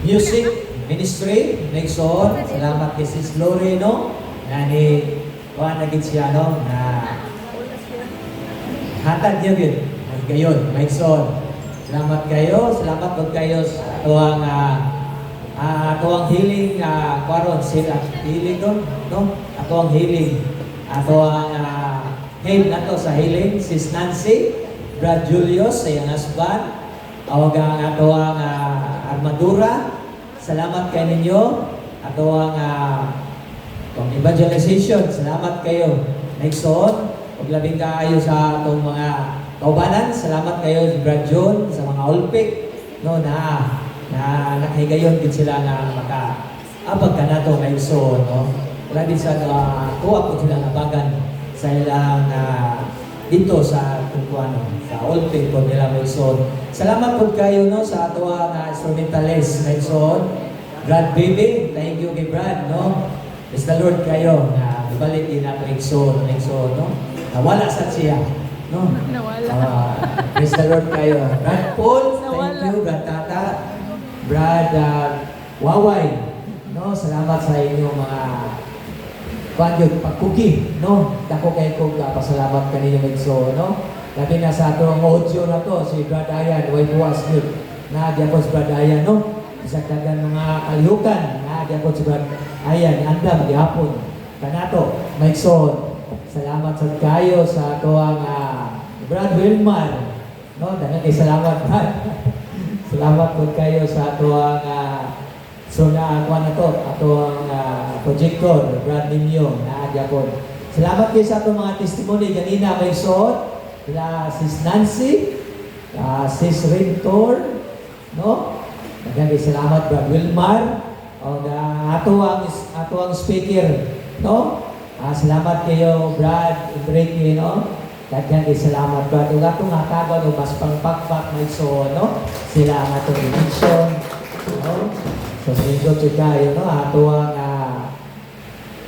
music ministry, next on. Salamat kay Sis Glory, no? Na ni Juan na siya, no? Na hatag niyo yun. Gayon, next on. Salamat kayo. Salamat po kayo sa ato ang healing, kwaron sila. Healing doon, no? Ato ang healing. Ato ang heal na to sa healing, Sis Nancy, Brad Julius, sa iyang husband, awag ang ato ang armadura. Salamat kayo ninyo. Ato ang evangelization. Salamat kayo. Next on, paglabing kayo sa atong mga kaubanan. Salamat kayo si Brad John, sa mga Olpik, no, na nakahigayon din sila na maka-abag ka na to ngayon so, no. Wala din sa tuwa po sila nabagan sa ilang dito sa Tukuano, sa Olpik po nila Wilson. Salamat po kayo, no, sa ato ang instrumentalist Wilson. Brad Baby, thank you kay Brad, no. Praise the Lord kayo na ibalik din nato Wilson, no. Nawala sa siya, no. Praise the Lord kayo. Brad Paul, thank you. Brad Tata, Brad Waway, no. Salamat sa inyong mga panjod, pagkuki, no? Dako kayo kong pasalamat kanina Medso, no? Labi na sa atong audio na to, si Brad Ayan, way buwas yun. Naadya ko si Brad Ayan, no? Isa kagan mga kalihukan, naadya ko si Brad Ayan, andam, dihapon. Kanato, Medso, salamat sa kayo sa atong Brad Wilmar, no? Dahil kay salamat, Brad. Salamat po kayo sa atong so na ako na to, ato ang projector, Brad Ninyo, naadya po. Salamat kayo sa atong mga testimony. Ganina may suot, Sis Nancy, Sis Rentor, no? Daghang salamat Brad Wilmar o ato ang speaker, no? Salamat kayo Brad Enrique, no? Daghang salamat Brad. Ug atong hatagan og mas pangpakpak may so, no? Sila ang atong edition, no? So singgot kayo, no? Ato ang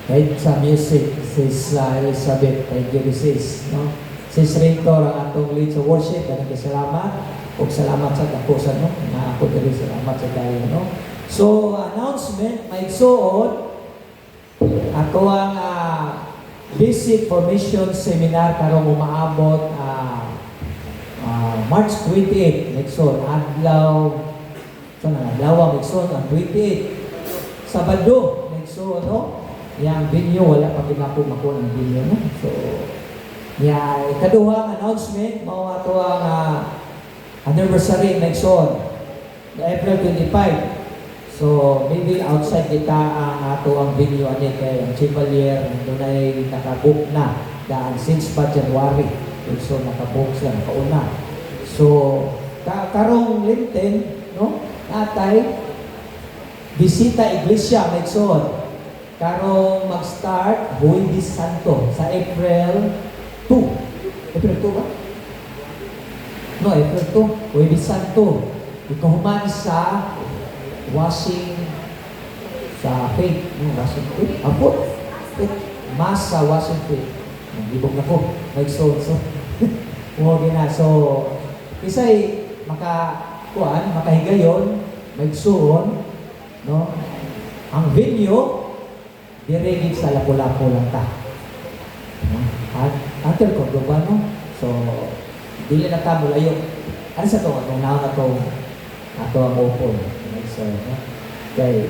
head sa music, Sis Elizabeth, thank you Sis, no? Sis Rector ang atong lead sa worship, daghang salamat. O salamat sa tapusan, no? Na ako dali salamat sa kayo, no? So, announcement, may suod. Ako ang Basic Formation Seminar karong umaabot March 28, nagsuod. Adlaw, ang 28. Sabado, nagsuod, no? Yang venue, wala pa pinako ng venue, no? So, ikaduhang announcement, mao ato ang anniversary next on, April 25. So, maybe outside kita ang ato ang venue ani kay ang Chevalier doon ay nakabook na daan since pa January. So, nakabook sila, nakauna. So, karong Lenten, no? Natay, bisita iglesia next on. Karong mag-start, Huwebes Santo sa April 2. April 2 ba? No, April 2, Huwebes Santo. Ikahuman sa washing sa faith. No, washing faith. Apo, mas sa washing faith. Ibog na ko. So, huwag na. So, isa'y makahigayon, magsuon, no? Ang venue, dirigid sa Lapu-Lapu lang ta. At Antel Cordoba, no? So, dili na ka mulayo. Ano sa ito? Atong naon na ito ang open. So, kaya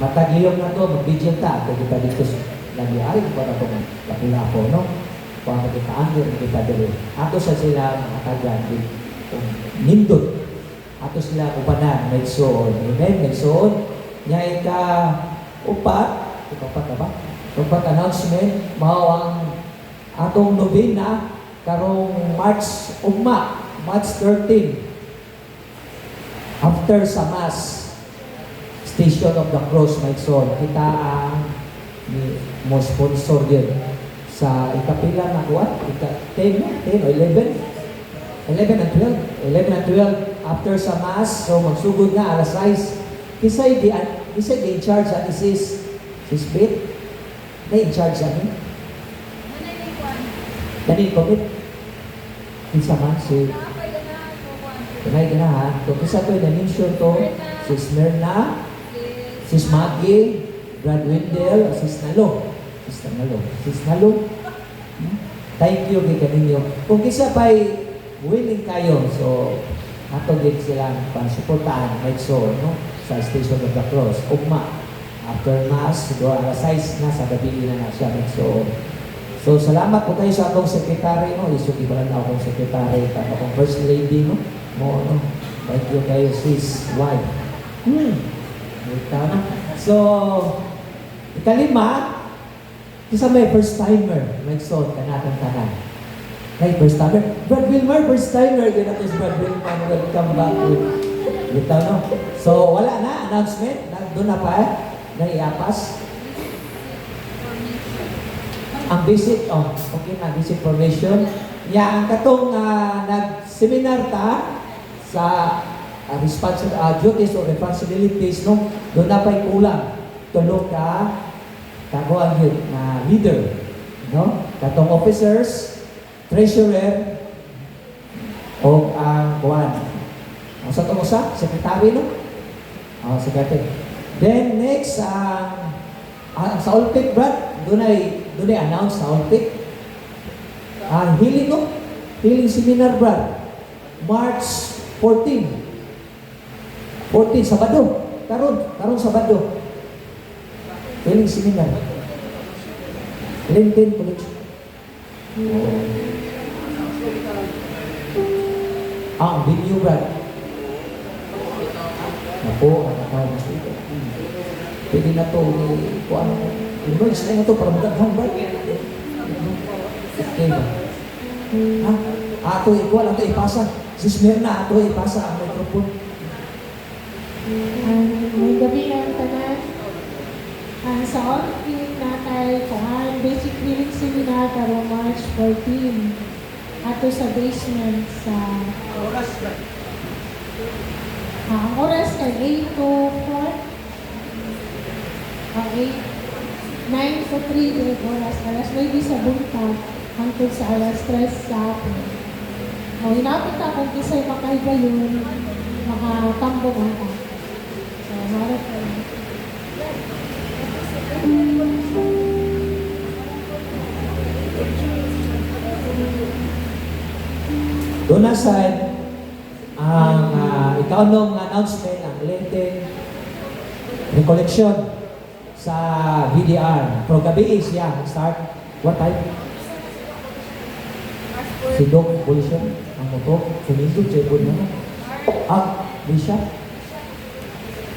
matagiyong na ito, mag-video ta. Kung kita dito nangyari, kung pa na ito Lapu-Lapu, no? Kung kita angin, kita dili. Ato sa sila makatagan, nindot. Ato sila upanan, nagsuon. Amen, nagsuon. Nyay ka upat na ba? Upat announcement, mao ang atong novena, karong March 13. After sa Mass, Station of the Cross, Maigsoon, kita ang mo sponsor yun. Sa ikapila na kuwan, 10 o 11? 11 and 12. After sa Mass, so magsugod na, alas 6. Kisay di in charge ani sis Beth? Na in charge ani? Dani ko bit. Isa man si Tunay ka na ha. Kung isa ko na-mention to, Sis Myrna, Sis Maggie, Brad Wendell, Sis Nalo. Thank you kay kaninyo. Kung isa pa'y willing kayo, so ato din silang pansuportaan, no? Sa Station of the Cross. Ugma. After Mass, siguro alas 6 na sa gabi na siya. So, salamat po kayo sa akong sekretary, no? Isuki pa lang na akong sekretary, akong First Lady, no? No? Thank you kayo, sis, wife. So, ikalima, isa may first timer, nagsuot ka natin tanan. Hey, first timer. Brad Wilmar, first timer. Yun natin si Brad Wilmar, welcome back. Ito, no? So, wala na, announcement. Doon na pa, naiapas. Ang basic, okay na, basic formation. Ang katong nag-seminar ta sa duties or responsibilities, no? Doon na pa'y kulang. Tulog ka, kaguan yun, na leader, no? Katong officers, treasurer, o ang sa itong usa, secretary, no? Secretary. Then next, sa Olpec, Brad, doon ay announce sa Olpec. Healing, no? Healing seminar, Brad. March 14, Sabado. Karong Sabado. Healing seminar. Lenten po. Ang video, Brad. Ako, ang dito. Pwede na ito, kung ano. Immerse na ito, para magandang, Brad. Okay ba? Ato ipasa. Sis Myrna, ato ipasa ang microphone. May gabi ang tanan. Sa on-team na kay Kuhan, basic reading seminar karong March 14. Ato sa basement sa... ang oras kay 8 to 4. 9 to 3 din oras. Alas 9 sa buntag hangtod sa alas 3 sa hapon. Hinapit na kung kisa'y makaibayon, makatambong ata. So, harap ka lang. Doon aside, ang ikaw nung announcement, ang Lenten Recollection sa VDR. Pero gabi siya, start, what time? Si Doc Bolsyon, ang moto, sumindog, jebon na. Bishop?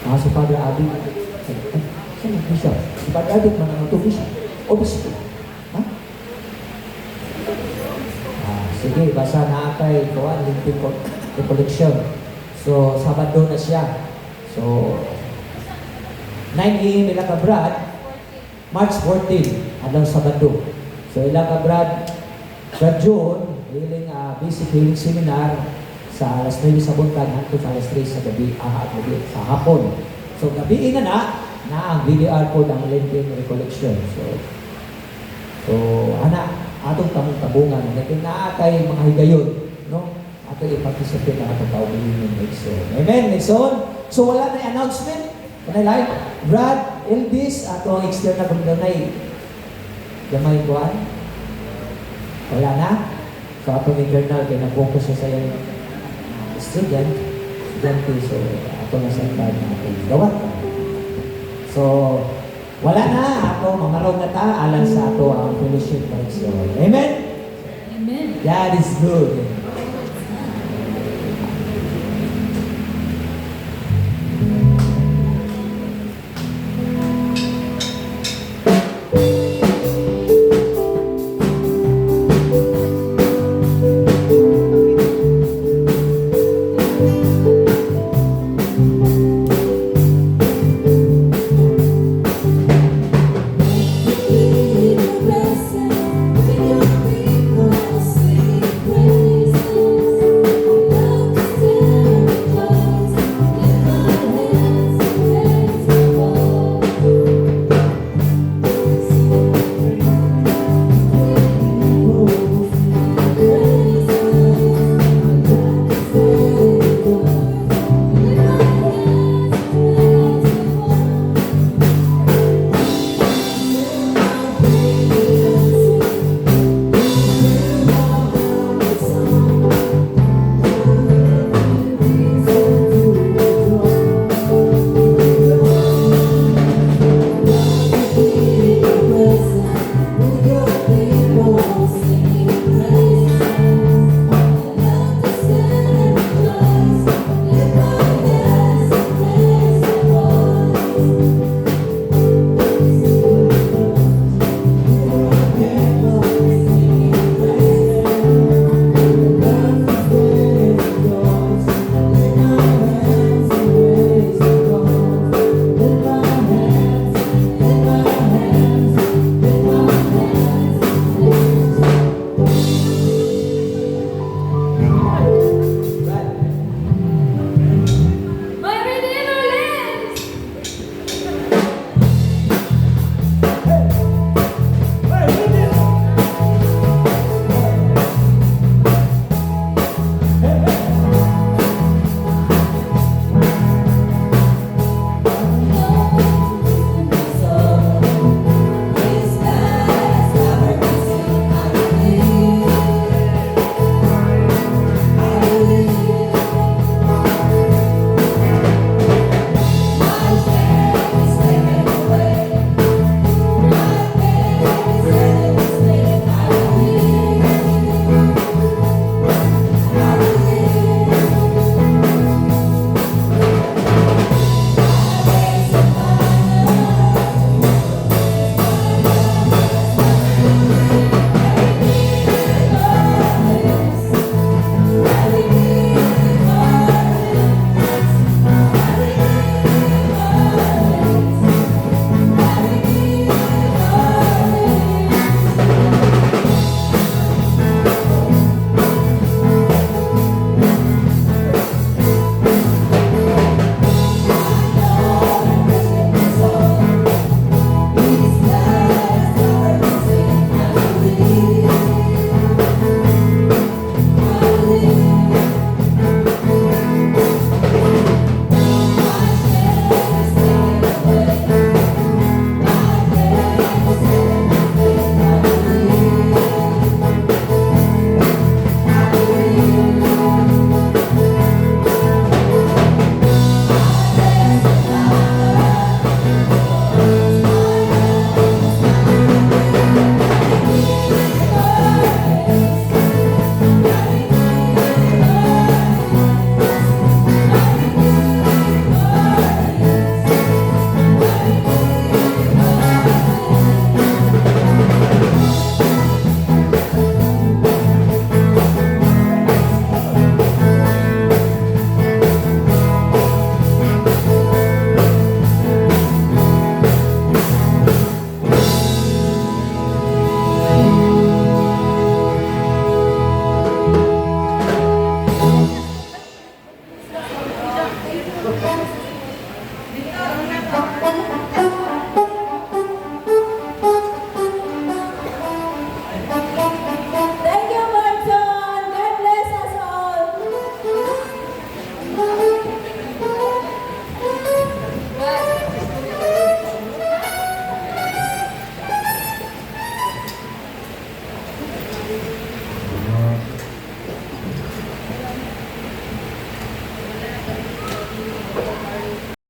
Si Padre Abi. Saan ang Bishop? Si Padre Abi, manang ito, Bishop. O, Bishop. Ha? Sige, basta na kay Kuan, Lenten Recollection. So, Sabado na siya. So, 9 a.m. ilang ka Brad, March 14, adang Sabado. So, ilang ka Brad, June, healing, basic healing seminar sa alas 9 sa buntag hangtod sa alas 3 sa gabi, sa hapon. So, gabi na ang VDR po ng Lenten Recollection. So, atong tamong-tabungan, natin na kay mga higayon, no? Ato i-participate na atong kaubilin ng Nixon. Amen, Nixon? So, wala na announcement. Wala like, Brad, Elvis, ato ang external pagdanay. Gamay kuhan? Wala na? So, atong internal, kaya na-focus siya sa yung student. So, ato na sa na atong gawat. So, wala na. Ato, mamaraw na ta, alang sa ato ang fellowship. So, amen? Amen. That is good.